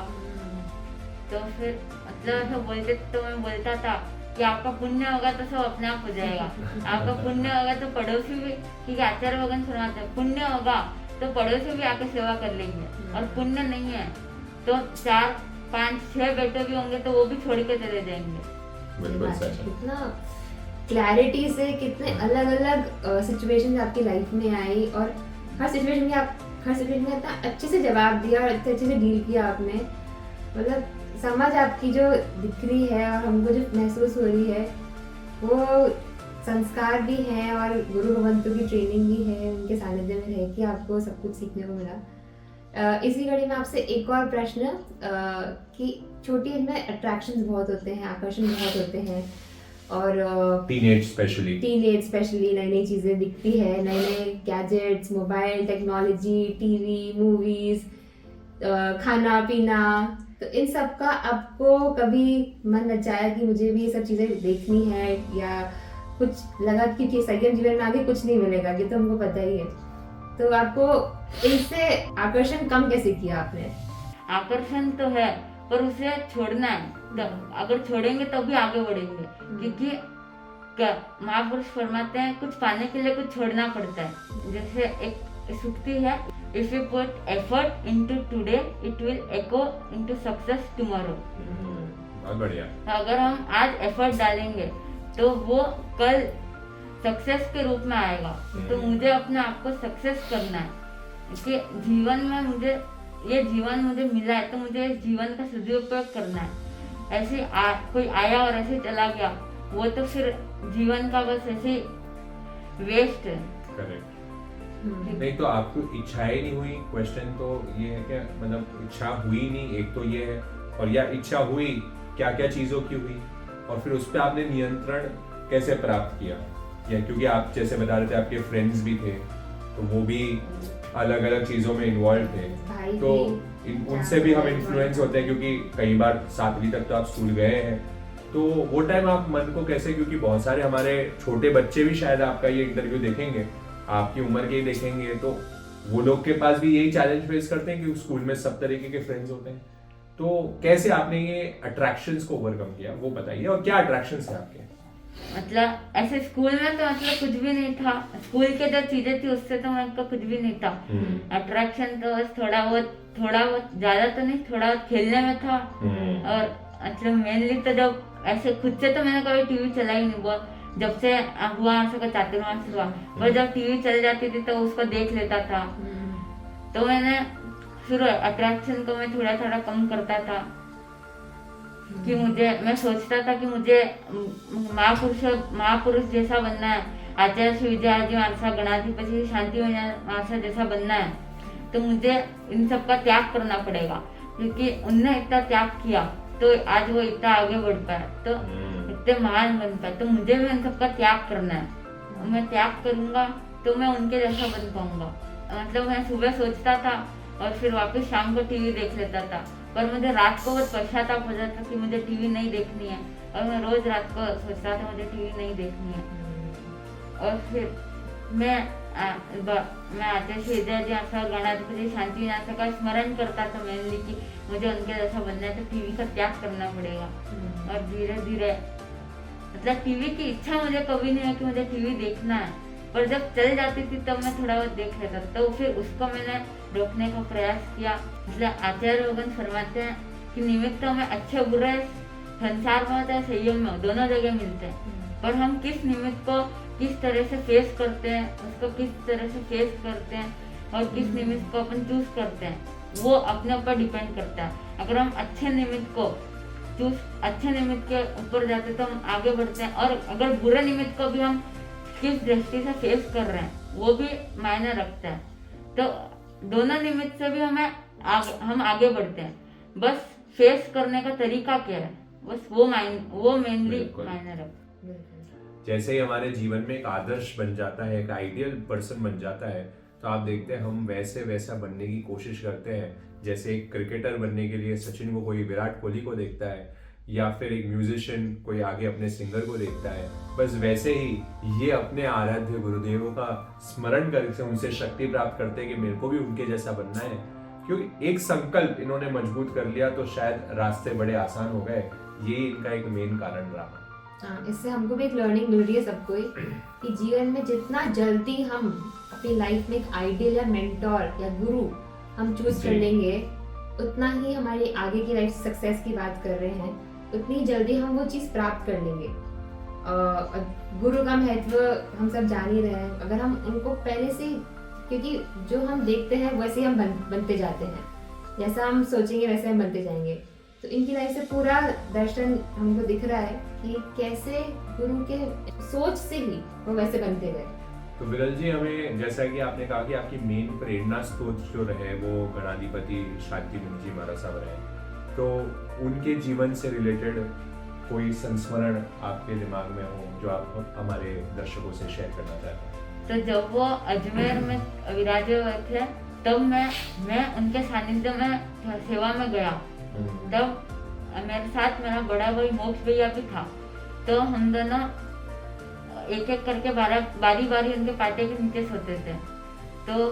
तो फिर मतलब ऐसा बोलते तो मैं बोलता था कि आपका पुण्य होगा तो सब अपने आप हो जाएगा, आपका पुण्य होगा तो पड़ोसी भी, क्योंकि आचार्य भगवान सुनाते हैं पुण्य होगा तो पड़ोसी भी आके सेवा कर लेंगे, और पुण्य नहीं है तो 4, 5, 6 बेटे भी होंगे तो वो भी छोड़ के चले जाएंगे। कितना क्लैरिटी से कितने अलग अलग सिचुएशंस आपकी लाइफ में आई, और हर सिचुएशन में इतना अच्छे से जवाब दिया और इतने अच्छे से डील किया आपने। मतलब समझ आपकी जो दिख रही है और हमको जो महसूस हो रही है वो संस्कार भी है और गुरु भगवंतों की ट्रेनिंग भी है, उनके सानिध्य में रह के आपको सब कुछ सीखने को मिला। इसी कड़ी में आपसे एक और प्रश्न कि छोटी एज में अट्रैक्शंस बहुत होते हैं, आकर्षण बहुत होते हैं, और टीनेज स्पेशली नई नई चीज़ें दिखती है, नए नए gadgets, mobile technology, TV, movies, खाना पीना, तो इन सब का आपको कभी मन नचाया कि मुझे भी ये सब चीज़ें देखनी है, या कुछ लगा कि संयम जीवन में आगे कुछ नहीं मिलेगा, ये तो हमको पता ही है, तो आपको इनसे आकर्षण कम कैसे किया आपने? आकर्षण तो है पर उसे छोड़ना है, तो अगर छोड़ेंगे तो भी आगे बढ़ेंगे, क्योंकि महापुरुष फरमाते हैं कुछ पाने के लिए कुछ छोड़ना पड़ता है। जैसे एक सूक्ति है, if you put effort into today it will echo into success tomorrow. बहुत बढ़िया। अगर हम आज एफर्ट डालेंगे तो वो कल सक्सेस के रूप में आएगा। तो मुझे अपने आप को सक्सेस करना है कि जीवन में मुझे ये जीवन मुझे मिला है, तो मुझे इस जीवन का सदुपयोग करना है। ऐसे कोई आया और ऐसे चला गया, वो तो फिर जीवन का बस ऐसे वेस्ट है। करेक्ट। नहीं तो आपको इच्छाएं नहीं हुई, क्वेश्चन तो ये है कि मतलब इच्छा हुई नहीं, एक तो ये है, और या इच्छा हुई क्या क्या चीजों की हुई, और फिर उस पर आपने नियंत्रण कैसे प्राप्त किया? या क्योंकि आप जैसे बता रहे थे आपके फ्रेंड्स भी थे तो वो भी अलग अलग चीजों में इन्वॉल्व थे, तो उनसे भी हम इन्फ्लुएंस होते हैं, क्योंकि कई बार 7वीं तक तो आप स्कूल गए हैं, तो वो टाइम आप मन को कैसे, क्योंकि बहुत सारे हमारे छोटे बच्चे भी शायद आपका ये इंटरव्यू देखेंगे, आपकी उम्र के ही देखेंगे तो वो लोग के पास भी यही चैलेंज फेस करते हैं कि स्कूल में सब तरीके के फ्रेंड्स होते हैं। तो कैसे आपने ये अट्रैक्शंस को ओवरकम किया वो बताइए, और क्या अट्रैक्शंस थे आपके? मतलब ऐसे स्कूल में तो मतलब कुछ भी नहीं था, स्कूल के जो चीजें थी उससे तो मेरे को कुछ भी नहीं था। अट्रैक्शन तो बस थोड़ा बहुत ज्यादा तो नहीं, थोड़ा बहुत खेलने में था। और मतलब मेनली तो जब ऐसे खुद से तो मैंने कभी टीवी चला ही नहीं, बहुत जब से हुआ का चातुर्मास हुआ, पर जब टीवी चल जाती थी तो उसको देख लेता था। तो मैंने फिर अट्रैक्शन को मैं थोड़ा थोड़ा कम करता था कि मैं सोचता था कि मुझे महापुरुष जैसा बनना है, आचार्य श्री विजयाजी महाराज, गणाधिपति शांति महाराज जैसा बनना है। तो मुझे इन सब का त्याग करना पड़ेगा, क्योंकि उनने इतना त्याग किया तो आज वो इतना आगे बढ़ पाया, तो इतने महान बन पाए। तो मुझे भी इन सब का त्याग करना है, मैं त्याग करूंगा तो मैं उनके जैसा बन पाऊंगा। मतलब मैं सुबह सोचता था और फिर वापस शाम को टीवी देख लेता था, पर मुझे रात को बहुत पश्चाताप हो जाता कि मुझे टीवी नहीं देखनी है, और मैं रोज रात को सोचता था मुझे टीवी नहीं देखनी है। और फिर मैं आचार्य श्री विजयाजी महाराज, गणाधिपति शांति महाराज का स्मरण करता था मेनली कि मुझे उनके जैसा बनना है, तो टीवी का त्याग करना पड़ेगा। और धीरे धीरे मतलब टीवी की इच्छा मुझे कभी नहीं है कि मुझे टीवी देखना है, पर जब चल जाती थी तब मैं थोड़ा बहुत देख लेता था। तो फिर उसको मैंने रोकने का प्रयास किया। इसलिए आचार्य भगवान फरमाते हैं कि निमित्तों में अच्छे बुरे संसार में होता है, संयम में दोनों जगह मिलते हैं, पर हम किस निमित्त को किस तरह से फेस करते हैं, उसको किस तरह से फेस करते हैं और किस निमित्त को अपन चूज करते हैं, वो अपने ऊपर डिपेंड करता है। अगर हम अच्छे निमित्त के ऊपर जाते तो हम आगे बढ़ते हैं, और अगर बुरे निमित्त को भी हम किस दृष्टि से फेस कर रहे हैं वो भी मायने रखता है। तो दोनों निमित्त से भी हम आगे बढ़ते हैं, बस फेस करने का तरीका क्या है, बस वो मेनली मायने रखता है। जैसे ही हमारे जीवन में एक आदर्श बन जाता है, एक आइडियल पर्सन बन जाता है, तो आप देखते हैं हम वैसा बनने की कोशिश करते हैं। जैसे एक क्रिकेटर बनने के लिए सचिन को कोई विराट कोहली को देखता है, या फिर एक म्यूजिशियन कोई आगे अपने सिंगर को देखता है, बस वैसे ही ये अपने आराध्य गुरुदेवों का स्मरण करके उनसे शक्ति प्राप्त करते हैं कि मेरे को भी उनके जैसा बनना है। क्योंकि एक संकल्प इन्होंने मजबूत कर लिया तो शायद रास्ते बड़े आसान हो गए। यही इनका एक मेन कारण रहा। हाँ, इससे हमको भी एक लर्निंग मिल रही है सबको कि जीवन में जितना जल्दी हम अपनी लाइफ में एक आइडियल या मेंटोर या गुरु हम चूज कर लेंगे, उतना ही हमारी आगे की लाइफ सक्सेस की बात कर रहे हैं, उतनी जल्दी हम वो चीज़ प्राप्त कर लेंगे। गुरु का महत्व हम सब जान ही रहे हैं। अगर हम उनको पहले से, क्योंकि जो हम देखते हैं वैसे हम बनते जाते हैं, जैसा हम सोचेंगे वैसे हम बनते जाएंगे। तो इनकी लाइफ से पूरा दर्शन हमको दिख रहा है कि कैसे गुरु के सोच से ही वो वैसे बनते गए। तो विरल जी, हमें जैसा कि आपने कहा कि आपकी मेन प्रेरणा स्रोत जो रहे वो गणाधिपति शांति जी महाराज साहब रहे, तो उनके जीवन से रिलेटेड कोई संस्मरण आपके दिमाग में हो जो आप हमारे दर्शकों से शेयर करना चाहते हैं? तो जब वो अजमेर में विराजे हुए थे तब मैं उनके सानिध्य में सेवा में गया। तब मेरे साथ मेरा बड़ा भाई मोक्ष भैया भी था। तो हम दोनों एक एक करके बारी बारी उनके पाटे के नीचे सोते थे। तो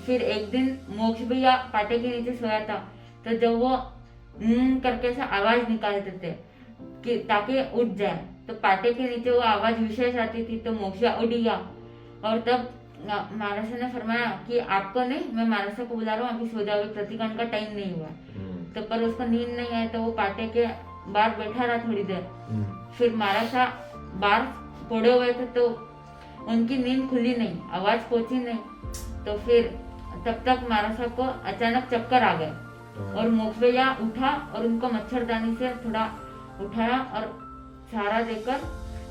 फिर एक दिन मोक्ष भैया पाटे के नीचे सोया था, तो जब वो करके से आवाज निकालते थे कि ताकि उठ जाए, तो पाटे के नीचे वो आवाज विशेष आती थी। तो मोक्ष उठ गया, और तब महाराज ने फरमाया कि आपको नहीं, मैं महाराज को बुला रहा हूँ, अभी सो जाओ, प्रतिकांड का टाइम नहीं हुआ। तो पर उसको नींद नहीं आई, तो वो पाटे के बाहर बैठा रहा थोड़ी देर। फिर महाराज बाहर पड़े हुए थे, तो उनकी नींद खुली नहीं, आवाज पहुंची नहीं। तो फिर तब तक महाराज को अचानक चक्कर आ गए, और मोक्ष भैया उठा और उनको मच्छरदानी से थोड़ा उठाया और सहारा देकर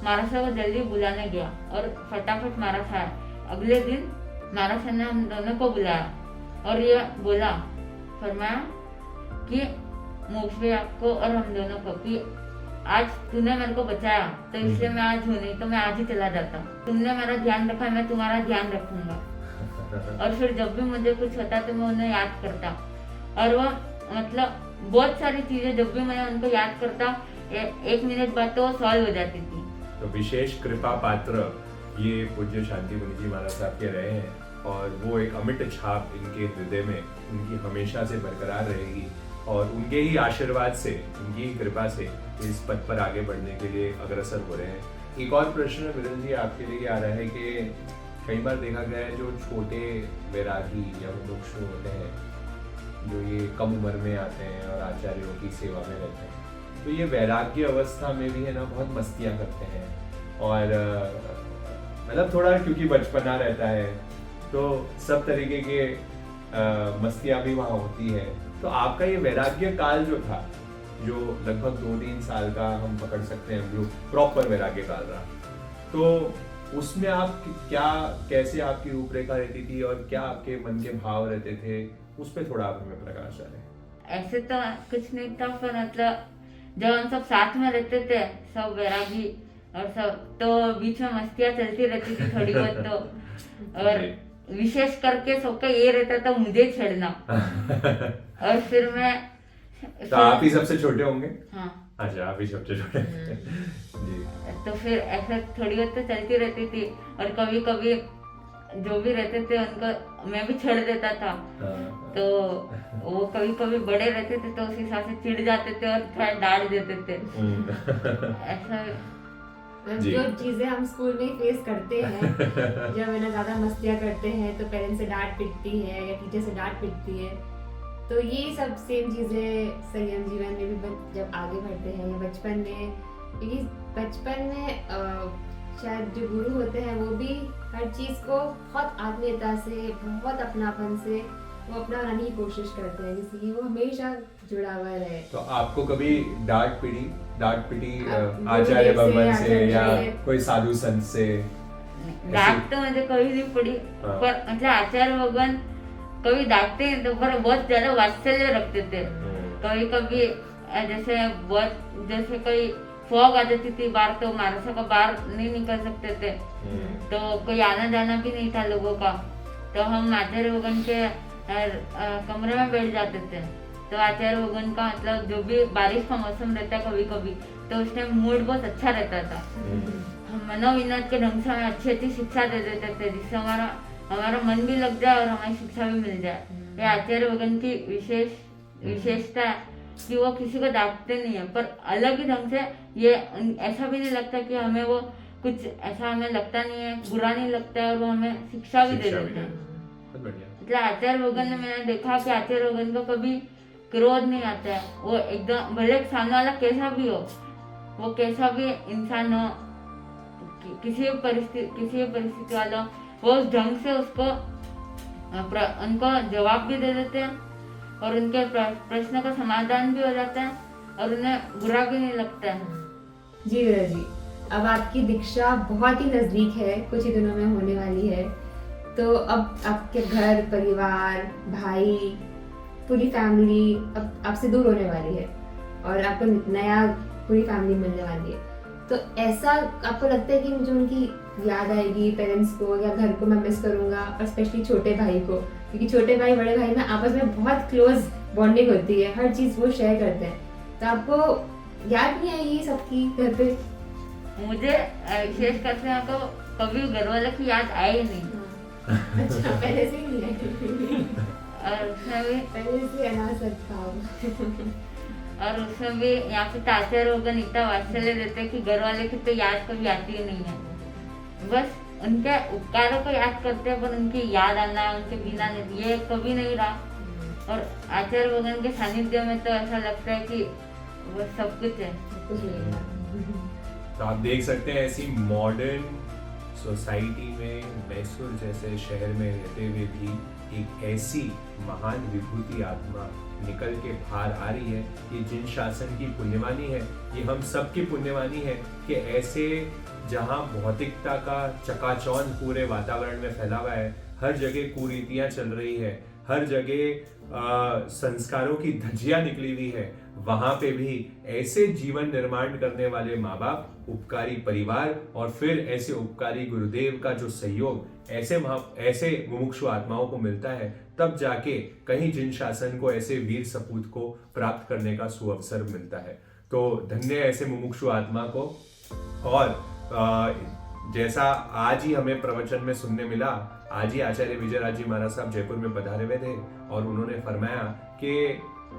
महाराज को जल्दी बुलाने गया, और फटाफट महाराज आए। अगले दिन महाराज ने हम दोनों को बुलाया और ये बोला, फरमाया कि मोक्ष भैया को और हम दोनों को कि आज तूने मेरे को बचाया, तो इसलिए मैं आज हूँ, नहीं तो मैं आज ही चला जाता। तुमने मेरा ध्यान रखा, मैं तुम्हारा ध्यान रखूंगा। और फिर जब भी मुझे कुछ होता तो मैं उन्हें याद करता, और वो मतलब बहुत सारी चीजें जब भी मैं उनको याद करता, एक मिनट बाद तो वो सॉल्व हो जाती थी। तो विशेष कृपा पात्र ये पूज्य शांति मुनि जी महाराज साहब के रहे हैं और वो एक अमिट छाप इनके हृदय में उनकी हमेशा से बरकरार रहेगी और उनके ही आशीर्वाद से, उनकी ही कृपा से इस पद पर आगे बढ़ने के लिए अग्रसर हो रहे हैं। एक और प्रश्न विरल जी आपके लिए आ रहा है कि कई बार देखा गया है जो छोटे वैरागी या मुमुक्षु होते हैं, जो ये कम उम्र में आते हैं और आचार्यों की सेवा में रहते हैं, तो ये वैराग्य अवस्था में भी है ना बहुत मस्तियाँ करते हैं और मतलब थोड़ा क्योंकि बचपना रहता है तो सब तरीके के मस्तियाँ भी वहाँ होती है। तो आपका ये वैराग्य काल जो था, जो लगभग 2-3 साल का हम पकड़ सकते हैं, जो प्रॉपर वैराग्य काल रहा, तो उसमें आप क्या, कैसे आपकी रूपरेखा रहती थी और क्या आपके मन के भाव रहते थे, उस पर थोड़ा आप हमें प्रकाश डालें। ऐसे तो कुछ नहीं था, पर मतलब जब हम सब साथ में रहते थे, सब वैरागी और सब, तो बीच में मस्तियाँ चलती रहती थी थोड़ी बहुत। तो और विशेष करके सबका ये रहता था मुझे छेड़ना और फिर मैं तो आप ही सबसे छोटे होंगे? हाँ। अच्छा, आप ही सबसे छोटे जी। तो फिर ऐसा थोड़ी बहुत तो चलती रहती थी और कभी कभी जो भी रहते थे उनको मैं भी छेड़ देता था। तो वो कभी कभी बड़े रहते थे तो उस हिसाब से चिढ़ जाते थे और थोड़ा डांट देते थे। ऐसा जो चीजें हम स्कूल में फेस करते हैं, जब है ना ज्यादा मस्तियाँ करते हैं तो पेरेंट्स से डांट पिटती है या टीचर से डांट पिटती है, तो ये सब सेम चीजें संयम जीवन में भी जब आगे बढ़ते हैं या बचपन में, क्योंकि बचपन में शायद जो गुरु होते हैं वो भी हर चीज को बहुत आत्मीयता से, बहुत अपनापन से वो अपना बनाने की कोशिश करते हैं, जिससे कि वो हमेशा जुड़ा हुआ रहे। तो आपको कभी डांट पिटी आचार्य भगवान से या कोई साधु संत से? डांट तो मुझे कभी नहीं पड़ी, पर मतलब आचार्य भगवान कभी डांटते हैं तो पर बहुत ज्यादा वात्सल्य रखते थे। कभी कभी जैसे कोई फॉग आ जाती थी बाहर, तो मानसा का बाहर नहीं निकल सकते थे, तो कोई आना जाना भी नहीं था लोगों का, तो हम आचार्य भगवान के कमरे में बैठ जाते थे। तो आचार्य भगवान का मतलब जो भी बारिश का मौसम रहता है कभी कभी, तो उस टाइम मूड बहुत अच्छा रहता था। हम मनोविनोद के ढंग से हमें अच्छी अच्छी शिक्षा दे देते थे, जिससे हमारा मन भी लग जाए और हमारी शिक्षा भी मिल जाए। ये आचार्य भगवान की विशेषता है कि वो किसी को डांटते नहीं है, पर अलग ही ढंग से। ये ऐसा भी नहीं लगता कि हमें वो कुछ ऐसा, हमें लगता नहीं है, बुरा नहीं लगता है, और वो हमें शिक्षा भी दे देते हैं। मतलब आचार्य भगवान ने, मैंने देखा कि आचार्य भगवान को कभी क्रोध नहीं आता है। वो एकदम, भले सामने वाला कैसा भी हो, वो कैसा भी इंसान हो, किसी भी परिस्थिति वाला, वो उस ढंग से उनको जवाब भी दे देते हैं और उनके प्रश्न का समाधान भी हो जाता है और उन्हें बुरा भी नहीं लगता है। जी वीरा जी, अब आपकी दीक्षा बहुत ही नजदीक है, कुछ ही दिनों में होने वाली है, तो अब आपके घर परिवार, भाई, पूरी फैमिली अब आपसे दूर होने वाली है और आपको नया पूरी फैमिली मिलने वाली है। तो ऐसा आपको लगता है कि मुझे उनकी याद आएगी, पेरेंट्स को या घर को मैं मिस करूंगा, और स्पेशली छोटे भाई को, क्योंकि छोटे भाई बड़े भाई में आपस में बहुत क्लोज बॉन्डिंग होती है, हर चीज वो शेयर करते हैं, तो आपको याद नहीं आएगी सबकी घर पे? मुझे विशेष करके आपको कभी घर वालों की याद आई नहीं। अच्छा, पहले से ही नहीं आई। और उसमें भी पहले से अनासर था। और उसमें भी यहाँ पे आचार्य भगवान इतना वात्सल्य देते हैं कि घर वाले की तो याद कभी आती ही नहीं है, बस उनके उपकारों को याद करते हैं, पर उनकी याद आना, उनके बिना नहीं, ये कभी नहीं रहा। और आचार्य भगवान के सानिध्य में तो ऐसा लगता है कि वो सब कुछ है। तो आप देख सकते हैं ऐसी मॉडर्न सोसाइटी में, मैसूर जैसे शहर में रहते हुए भी एक ऐसी महान विभूति आत्मा निकल के बाहर आ रही है। ये जिन शासन की पुण्यवानी है, ये हम सब की पुण्यवानी है कि ऐसे जहाँ भौतिकता का चकाचौंध पूरे वातावरण में फैला हुआ है, हर जगह कुरीतियां चल रही है, हर जगह संस्कारों की धज्जियां निकली हुई है, वहां पे भी ऐसे जीवन निर्माण करने वाले माँ बाप, उपकारी परिवार और फिर ऐसे उपकारी गुरुदेव का जो सहयोग ऐसे मुमुक्षु आत्माओं को मिलता है, तब जाके कहीं जिन शासन को ऐसे वीर सपूत को प्राप्त करने का सुअवसर मिलता है। तो धन्य ऐसे मुमुक्षु आत्मा को। और जैसा आज ही हमें प्रवचन में सुनने मिला, आज ही आचार्य विजयराज जी महाराज साहब जयपुर में पधारे हुए थे और उन्होंने फरमाया कि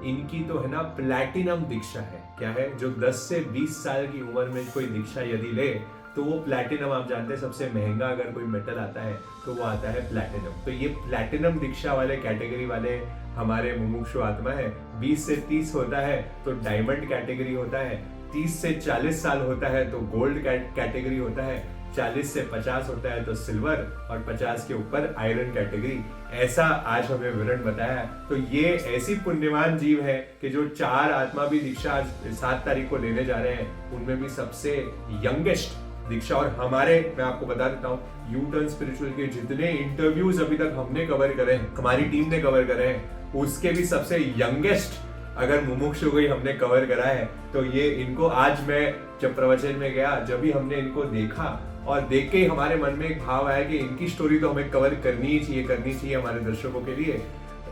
इनकी तो है ना प्लैटिनम दीक्षा है। क्या है? जो 10 से 20 साल की उम्र में कोई दीक्षा यदि ले तो वो प्लैटिनम, आप जानते हैं सबसे महंगा अगर कोई मेटल आता है तो वो आता है प्लैटिनम। तो ये प्लैटिनम दीक्षा वाले कैटेगरी वाले हमारे मुमुक्षु आत्मा है। 20 से 30 होता है तो डायमंड कैटेगरी होता है, 30 से 40 साल होता है तो गोल्ड कैटेगरी होता है, 40 से 50 होता है तो सिल्वर और 50 के ऊपर आयरन कैटेगरी। ऐसा आज हमें विवरण बताया। तो ये ऐसी पुण्यवान जीव है कि जो 4 आत्मा भी दीक्षा आज 7 तारीख को लेने जा रहे हैं, उनमें भी सबसे यंगेस्ट दीक्षा। और हमारे, मैं आपको बता देता हूँ, यू टर्न स्पिरिचुअल के जितने इंटरव्यूज अभी तक हमने कवर करे हैं, हमारी टीम ने कवर करे हैं, उसके भी सबसे यंगेस्ट अगर मुमुक्षु को ही हमने कवर करा है। तो ये इनको आज मैं जब प्रवचन में गया, जब भी हमने इनको देखा और देख के ही हमारे मन में एक भाव आया कि इनकी स्टोरी तो हमें कवर करनी ही चाहिए हमारे दर्शकों के लिए।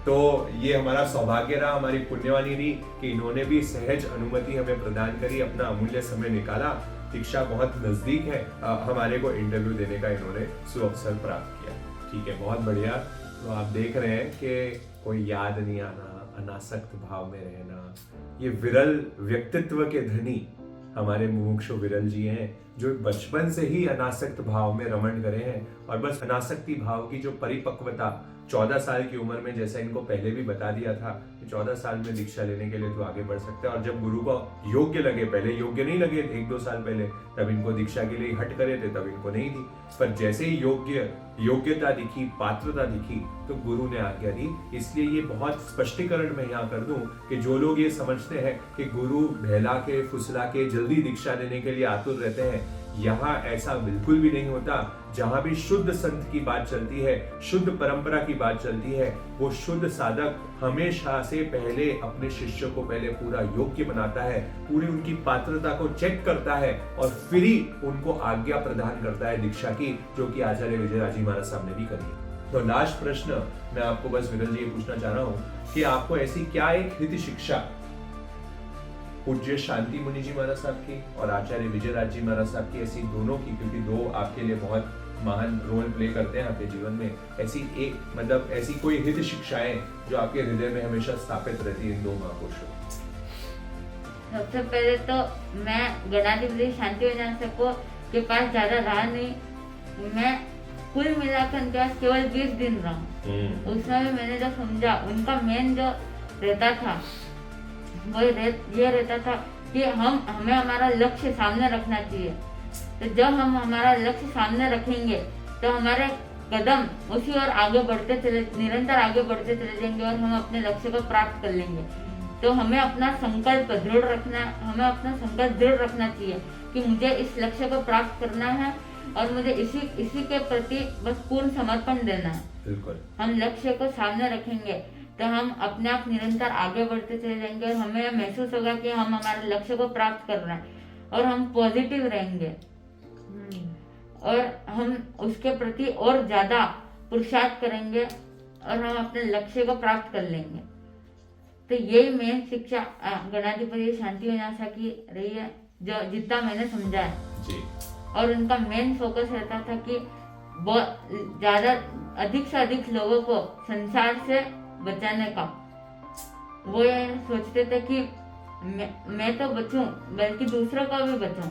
तो ये हमारा सौभाग्य रहा, हमारी पुण्यवानी रही कि इन्होंने भी सहज अनुमति हमें प्रदान करी, अपना अमूल्य समय निकाला। दीक्षा बहुत नजदीक है, हमारे को इंटरव्यू देने का इन्होंने सुअवसर प्राप्त किया। ठीक है, बहुत बढ़िया। तो आप देख रहे हैं कि कोई याद नहीं आना, अनासक्त भाव में रहना, ये विरल व्यक्तित्व के धनी हमारे मुमुक्षु विरल जी हैं, जो बचपन से ही अनासक्त भाव में रमण करे हैं। और बस अनासक्ति भाव की जो परिपक्वता 14 साल की उम्र में, जैसा इनको पहले भी बता दिया था कि 14 साल में दीक्षा लेने के लिए तो आगे बढ़ सकते हैं। और जब गुरु को योग्य लगे, पहले योग्य नहीं लगे 1-2 साल पहले, तब इनको दीक्षा के लिए हट करे थे, तब इनको नहीं दी। पर जैसे ही योग्यता दिखी, पात्रता दिखी, तो गुरु ने आज्ञा दी। इसलिए ये बहुत स्पष्टीकरण मैं यहाँ कर दूं कि जो लोग ये समझते हैं कि गुरु बहला के फुसला के जल्दी दीक्षा लेने के लिए आतुर रहते हैं, यहाँ ऐसा बिल्कुल भी नहीं होता। जहां भी शुद्ध संत की बात चलती है, शुद्ध परंपरा की बात चलती है, वो शुद्ध साधक हमेशा से पहले अपने शिष्य को पहले पूरा योग्य बनाता है, पूरी उनकी पात्रता को चेक करता है और फिर ही उनको आज्ञा प्रदान करता है दीक्षा की, जो कि आचार्य विजयराज जी महाराज साहब ने भी करी। तो लास्ट प्रश्न मैं आपको बस विरल जी ये पूछना चाह रहा हूँ कि आपको ऐसी क्या एक हित शिक्षा पूज्य शांति मुनि जी महाराज साहब की और आचार्य विजयराज जी महाराज साहब की, ऐसी दोनों की, क्योंकि दो आपके लिए बहुत महान रोल प्ले करते हैं आपके जीवन में, ऐसी एक मतलब ऐसी कोई हित शिक्षाएं जो आपके हृदय में हमेशा स्थापित रहती है इन दो महापुरुषों? सबसे पहले तो मैं गणाधिपति शांति विनाशक को के पास ज्यादा रहा नहीं, मैं कुल मिलाकर उनके पास केवल 20 दिन रहा। उसमें भी मैंने जो समझा, उनका मेन जो रहता था वो ये रहता था कि हमें हमारा लक्ष्य सामने रखना चाहिए। तो जब हम हमारा लक्ष्य सामने रखेंगे तो हमारे कदम उसी ओर आगे बढ़ते चले, निरंतर आगे बढ़ते चले जाएंगे और हम अपने लक्ष्य को प्राप्त कर लेंगे। तो हमें अपना संकल्प दृढ़ रखना चाहिए कि मुझे इस लक्ष्य को प्राप्त करना है और मुझे इसी के प्रति बस पूर्ण समर्पण देना है। बिल्कुल। हम लक्ष्य को सामने रखेंगे तो हम अपने आप निरंतर आगे बढ़ते चले जाएंगे और हमें महसूस होगा कि हम हमारे लक्ष्य को प्राप्त कर रहे हैं और हम पॉजिटिव रहेंगे और हम उसके प्रति और ज्यादा पुरुषार्थ करेंगे और हम अपने लक्ष्य को प्राप्त कर लेंगे। तो यही मेन शिक्षा गणाधिपति शांति विनाशा की रही है, जो जितना मैंने समझा है जी। और उनका मेन फोकस रहता था कि बहुत ज्यादा अधिक से अधिक लोगों को संसार से बचाने का। वो ये सोचते थे कि मैं तो बचूं बल्कि दूसरों को भी बचाऊं,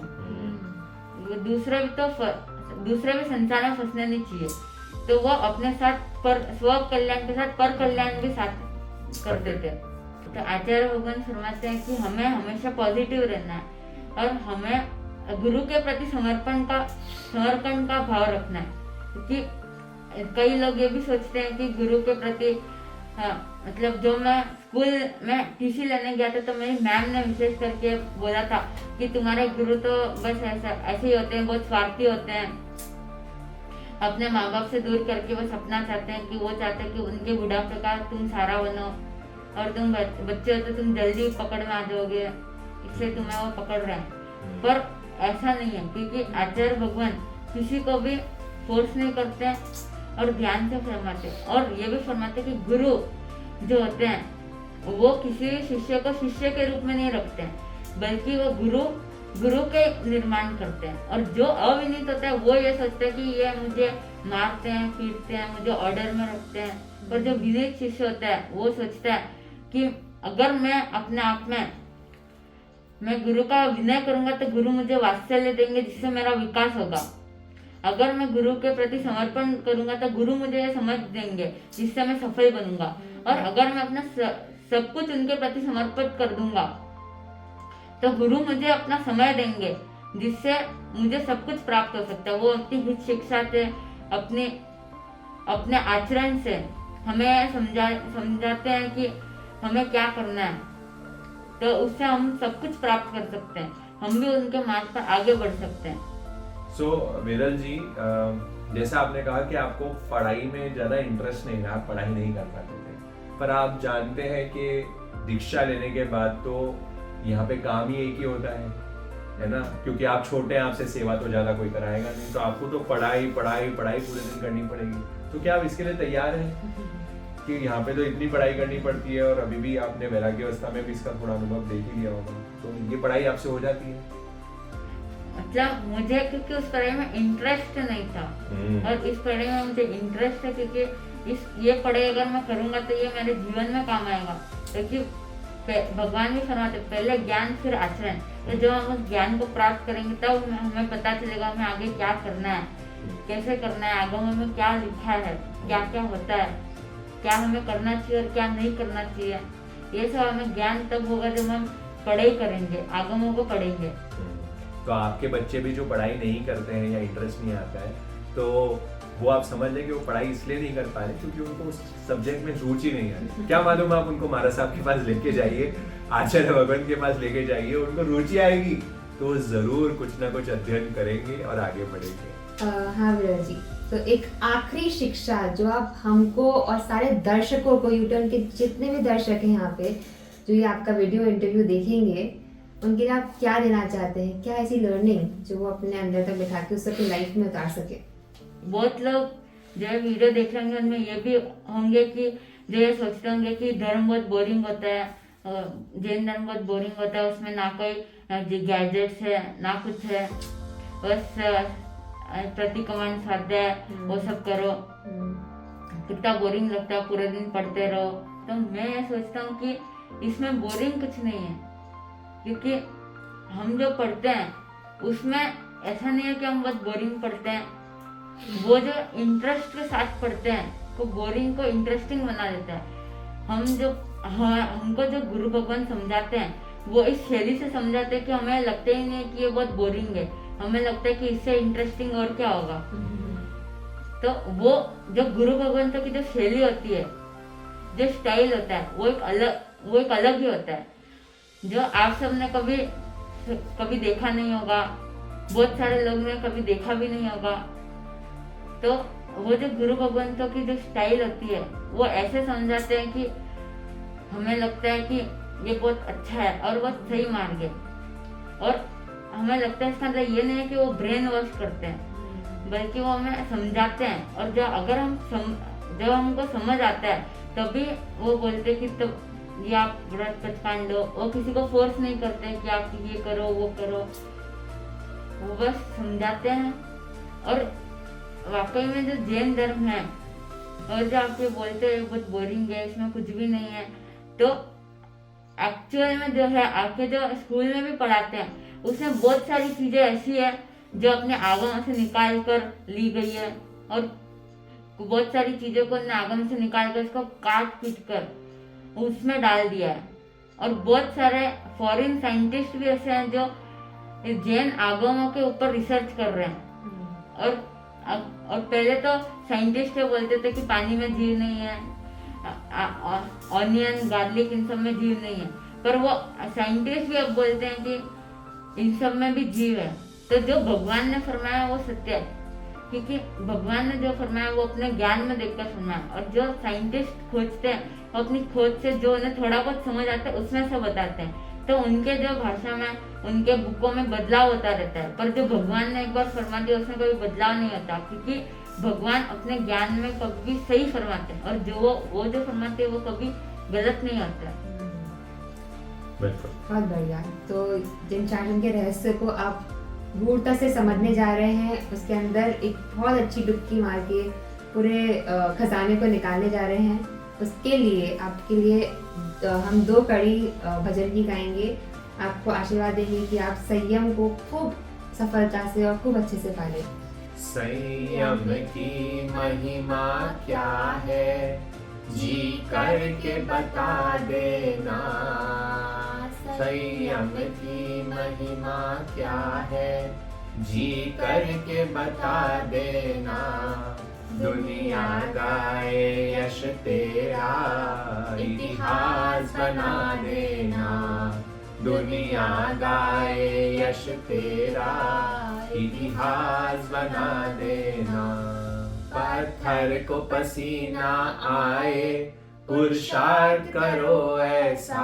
दूसरे भी संसार में फंसने नहीं चाहिए। तो वो अपने साथ स्व कल्याण के साथ पर कल्याण भी साथ करते थे। तो आचार्य भगवान फरमाते हैं कि हमें हमेशा पॉजिटिव रहना है और हमें गुरु के प्रति समर्पण का भाव रखना है। क्योंकि कई लोग ये भी सोचते हैं कि गुरु के प्रति मतलब जो मैं स्कूल में टीसी लेने गया था तो मेरी मैम ने विशेष करके बोला था कि तुम्हारे गुरु तो बस ऐसे ही होते हैं, बहुत स्वार्थी होते हैं, अपने माँ बाप से दूर करके वो सपना चाहते हैं कि वो चाहते हैं कि उनके बुढ़ापे का तुम सहारा बनो और तुम बच्चे हो तो तुम जल्दी पकड़ में आ जाओगे, इससे तुम्हें वो पकड़ रहे हैं। पर ऐसा नहीं है, क्योंकि आचार्य भगवान किसी को भी फोर्स नहीं करते हैं और ध्यान से फरमाते, और ये भी फरमाते कि गुरु जो होते हैं वो किसी शिष्य को शिष्य के रूप में नहीं रखते हैं, बल्कि वो गुरु गुरु के निर्माण करते हैं। और जो अविनीत होता है वो ये सोचते हैं कि ये मुझे मारते हैं, पीटते हैं, मुझे ऑर्डर में रखते हैं। पर जो विनीत शिष्य होता है वो सोचता है कि अगर मैं अपने आप में मैं गुरु का विनय करूंगा तो गुरु मुझे वात्सल्य देंगे, जिससे मेरा विकास होगा। अगर मैं गुरु के प्रति समर्पण करूंगा तो गुरु मुझे ये समझ देंगे, जिससे मैं सफल बनूंगा। और अगर मैं अपना सब कुछ उनके प्रति समर्पित कर दूंगा तो गुरु मुझे अपना समय देंगे, जिससे मुझे सब कुछ प्राप्त हो सकता है। वो अपनी हित शिक्षा से, अपने आचरण से हमें समझाते हैं कि हमें क्या करना है, तो उससे हम सब कुछ प्राप्त कर सकते हैं, हम भी उनके मार्ग पर आगे बढ़ सकते हैं। सो विरल जी, जैसा आपने कहा कि आपको पढ़ाई में ज़्यादा इंटरेस्ट नहीं है, आप पढ़ाई नहीं कर पाते थे, पर आप जानते हैं कि दीक्षा लेने के बाद तो यहाँ पे काम ही एक ही होता है ना, क्योंकि आप छोटे हैं, आपसे सेवा तो ज़्यादा कोई कराएगा नहीं, तो आपको तो पढ़ाई पढ़ाई पढ़ाई पूरे दिन करनी पड़ेगी। तो क्या आप इसके लिए तैयार हैं कि यहाँ पे तो इतनी पढ़ाई करनी पड़ती है, और अभी भी आपने वैराग्य अवस्था में भी इसका थोड़ा अनुभव देख ही लिया होगा, तो ये पढ़ाई आपसे हो जाती है? मतलब मुझे क्योंकि उस पढ़ाई में इंटरेस्ट नहीं था, और इस पढ़ाई में मुझे इंटरेस्ट है, क्योंकि ये पढ़ाई अगर मैं करूंगा तो ये मेरे जीवन में काम आएगा। क्योंकि भगवान भी फरमाते पहले ज्ञान फिर आचरण, तो जब हम उस ज्ञान को प्राप्त करेंगे तब हमें पता चलेगा हमें आगे क्या करना है, कैसे करना है, आगमों में क्या लिखा है, क्या क्या होता है, क्या हमें करना चाहिए और क्या नहीं करना चाहिए। ये सब हमें ज्ञान तब होगा जब हम पढ़ाई करेंगे, आगमों को पढ़ेंगे। तो आपके बच्चे भी जो पढ़ाई नहीं करते हैं या इंटरेस्ट नहीं आता है, तो वो आप समझ लें कि वो पढ़ाई इसलिए नहीं कर पा रहे क्योंकि उनको उस सब्जेक्ट में रुचि नहीं आ रही। क्या मालूम, आप उनको महाराज साहब के पास लेके जाइए, आचार्य भगवान के पास लेके जाइए, उनको रुचि आएगी तो जरूर कुछ ना कुछ अध्ययन करेंगे और आगे बढ़ेंगे। हाँ विरल जी, तो एक आखिरी शिक्षा जो आप हमको और सारे दर्शकों को, यूटर्न के जितने भी दर्शक हैं यहाँ पे जो ये आपका वीडियो इंटरव्यू देखेंगे, उनके लिए आप क्या देना चाहते हैं? क्या ऐसी लर्निंग जो वो अपने अंदर तक बिठा के उससे अपनी लाइफ में उतार सके? बहुत लोग जो वीडियो देख रहे होंगे उनमें ये भी होंगे कि जो ये सोचते होंगे कि धर्म बहुत बोरिंग होता है, जैन धर्म बहुत बोरिंग होता है, उसमें ना कोई गैजेट्स है ना कुछ है, बस प्रतिक्रमण स्वाध्याय वो सब करो, कितना बोरिंग लगता है, पूरे दिन पढ़ते रहो। तो मैं ये सोचता हूँ कि इसमें बोरिंग कुछ नहीं है, क्योंकि हम जो पढ़ते हैं उसमें ऐसा नहीं है कि हम बहुत बोरिंग पढ़ते हैं, वो जो इंटरेस्ट के साथ पढ़ते हैं वो बोरिंग को इंटरेस्टिंग बना देता है। हमको जो गुरु भगवान समझाते हैं वो इस शैली से समझाते हैं कि हमें लगता ही नहीं कि ये बहुत बोरिंग है, हमें लगता है कि इससे इंटरेस्टिंग और क्या होगा। तो वो जो गुरु भगवंतों की जो शैली होती है, जो स्टाइल होता है, वो एक अलग ही होता है, जो आप सबने कभी देखा नहीं होगा, बहुत सारे लोग ने कभी देखा भी नहीं होगा। तो वो जो गुरु भगवंतों की जो स्टाइल होती है वो ऐसे समझाते हैं कि हमें लगता है कि ये बहुत अच्छा है और बहुत सही मार्ग है, और हमें लगता है इसका मतलब ये नहीं है कि वो ब्रेन वॉश करते हैं, बल्कि वो हमें समझाते हैं। और जब हमको समझ आता है तभी वो बोलते कि तब ये आप व्रत पचकान लो। वो किसी को फोर्स नहीं करते कि आप ये करो वो करो, वो बस समझाते हैं। और वाकई में जो जैन धर्म है और जो आप ये बोलते हैं बहुत बोरिंग है, इसमें कुछ भी नहीं है, तो एक्चुअल में जो है आपके जो स्कूल में भी पढ़ाते हैं उसमें बहुत सारी चीजें ऐसी है जो अपने आगम से निकाल कर ली गई है, और बहुत सारी चीजों को आगम से निकाल कर उसको काट पीट कर उसमें डाल दिया है। और बहुत सारे फॉरेन साइंटिस्ट भी ऐसे हैं जो जैन आगमों के ऊपर रिसर्च कर रहे हैं। और पहले तो साइंटिस्ट बोलते थे कि पानी में जीव नहीं है, ऑनियन गार्लिक इन सब में जीव नहीं है, पर वो साइंटिस्ट भी अब बोलते हैं कि इन सब में भी जीव है। तो जो भगवान ने फरमाया वो सत्य है, क्योंकि भगवान ने जो फरमाया वो अपने ज्ञान में देखकर फरमाया, और जो साइंटिस्ट खोजते हैं वो अपनी खोज से जो उन्हें थोड़ा बहुत समझ आता है उसमें से बताते हैं। तो उनके जो भाषा में, उनके बुकों में बदलाव होता रहता है, पर जो भगवान ने एक बार फरमा दिया उसमें कोई बदलाव नहीं होता, क्योंकि भगवान अपने ज्ञान में कभी सही फरमाते हैं, और जो वो जो फरमाते हैं वो कभी गलत नहीं होता है। बिल्कुल। बहुत बढ़िया। तो जिन चाणक्य के रहस्य को आप गूढ़ता से समझने जा रहे हैं, उसके अंदर एक बहुत अच्छी डुबकी मार के पूरे खजाने को निकालने जा रहे हैं, उसके लिए आपके लिए हम 2 कड़ी भजन की गाएंगे। आपको आशीर्वाद देंगे कि आप संयम को खूब सफलता से और खूब अच्छे से पालें। संयम की महिमा क्या है, जी करके बता देना। संयम की महिमा क्या है, जी करके बता देना। दुनिया गाए यश तेरा, इतिहास बना देना। दुनिया गाए यश तेरा, इतिहास बना देना। पत्थर को पसीना आए, पुरुषार्थ करो ऐसा।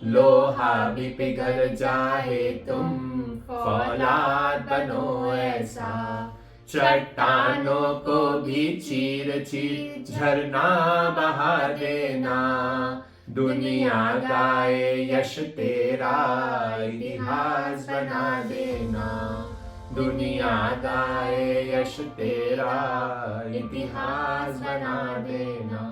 लोहा भी पिघल जाए, तुम फौलाद बनो ऐसा। चट्टानों को भी चीर चीर झरना बहा देना। दुनिया गाए यश तेरा, इतिहास बना देना। दुनिया गाए यश तेरा, इतिहास बना देना।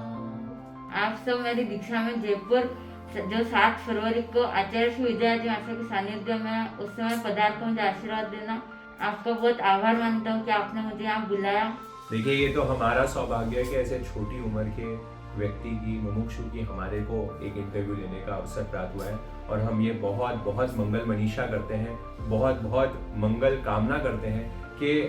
आप सब मेरी दीक्षा में जयपुर जो 7 फरवरी को आचार्य श्री विजयाजी महाशय के सानिध्य में उस समय पदार्थ को मुझे आशीर्वाद देना। आपका बहुत आभार मानता हूँ कि आपने मुझे यहाँ बुलाया। देखिए, ये तो हमारा सौभाग्य है कि ऐसे छोटी उम्र के व्यक्ति की, मुमुक्षु की, हमारे को एक इंटरव्यू लेने का अवसर प्राप्त हुआ है। और हम ये बहुत बहुत मंगल मनीषा करते हैं, बहुत बहुत मंगल कामना करते हैं कि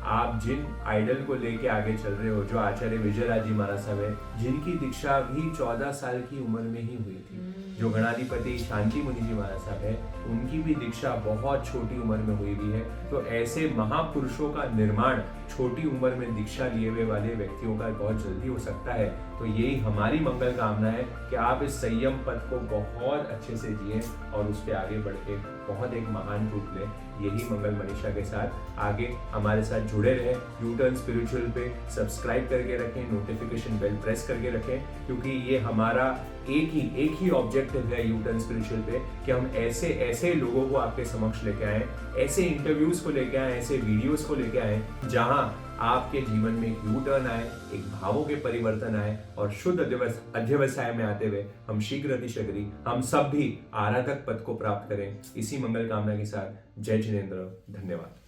आप जिन आइडल को लेके आगे चल रहे हो, जो आचार्य विजयराजी महाराज साहब है, जिनकी दीक्षा भी 14 साल की उम्र में ही हुई थी, जो गणाधिपति शांति मुनि जी महाराज साहब है, उनकी भी दीक्षा बहुत छोटी उम्र में हुई भी है। तो ऐसे महापुरुषों का निर्माण छोटी उम्र में दीक्षा लिए हुए वाले व्यक्तियों का बहुत जल्दी हो सकता है। तो यही हमारी मंगल कामना है कि आप इस संयम पथ को बहुत अच्छे से जिए और उस पर आगे बढ़ के बहुत एक महान रूप लें। यही मंगल मनीषा के साथ आगे हमारे साथ जुड़े रहें। यू टर्न स्पिरिचुअल पे सब्सक्राइब करके रखें, नोटिफिकेशन बेल प्रेस करके रखें, क्योंकि ये हमारा एक ही ऑब्जेक्टिव है यू टर्न स्पिरिचुअल पे कि हम ऐसे लोगों को आपके समक्ष लेके आए, ऐसे इंटरव्यूज को लेके आए, ऐसे वीडियोस को लेके आए जहां आपके जीवन में एक यू टर्न आए, एक भावों के परिवर्तन आए और शुद्ध अध्यवसाय में आते हुए हम शीघ्र अतिशीघ्र हम सब भी आराधक पद को प्राप्त करें। इसी मंगल कामना के साथ जय जिनेंद्र, धन्यवाद।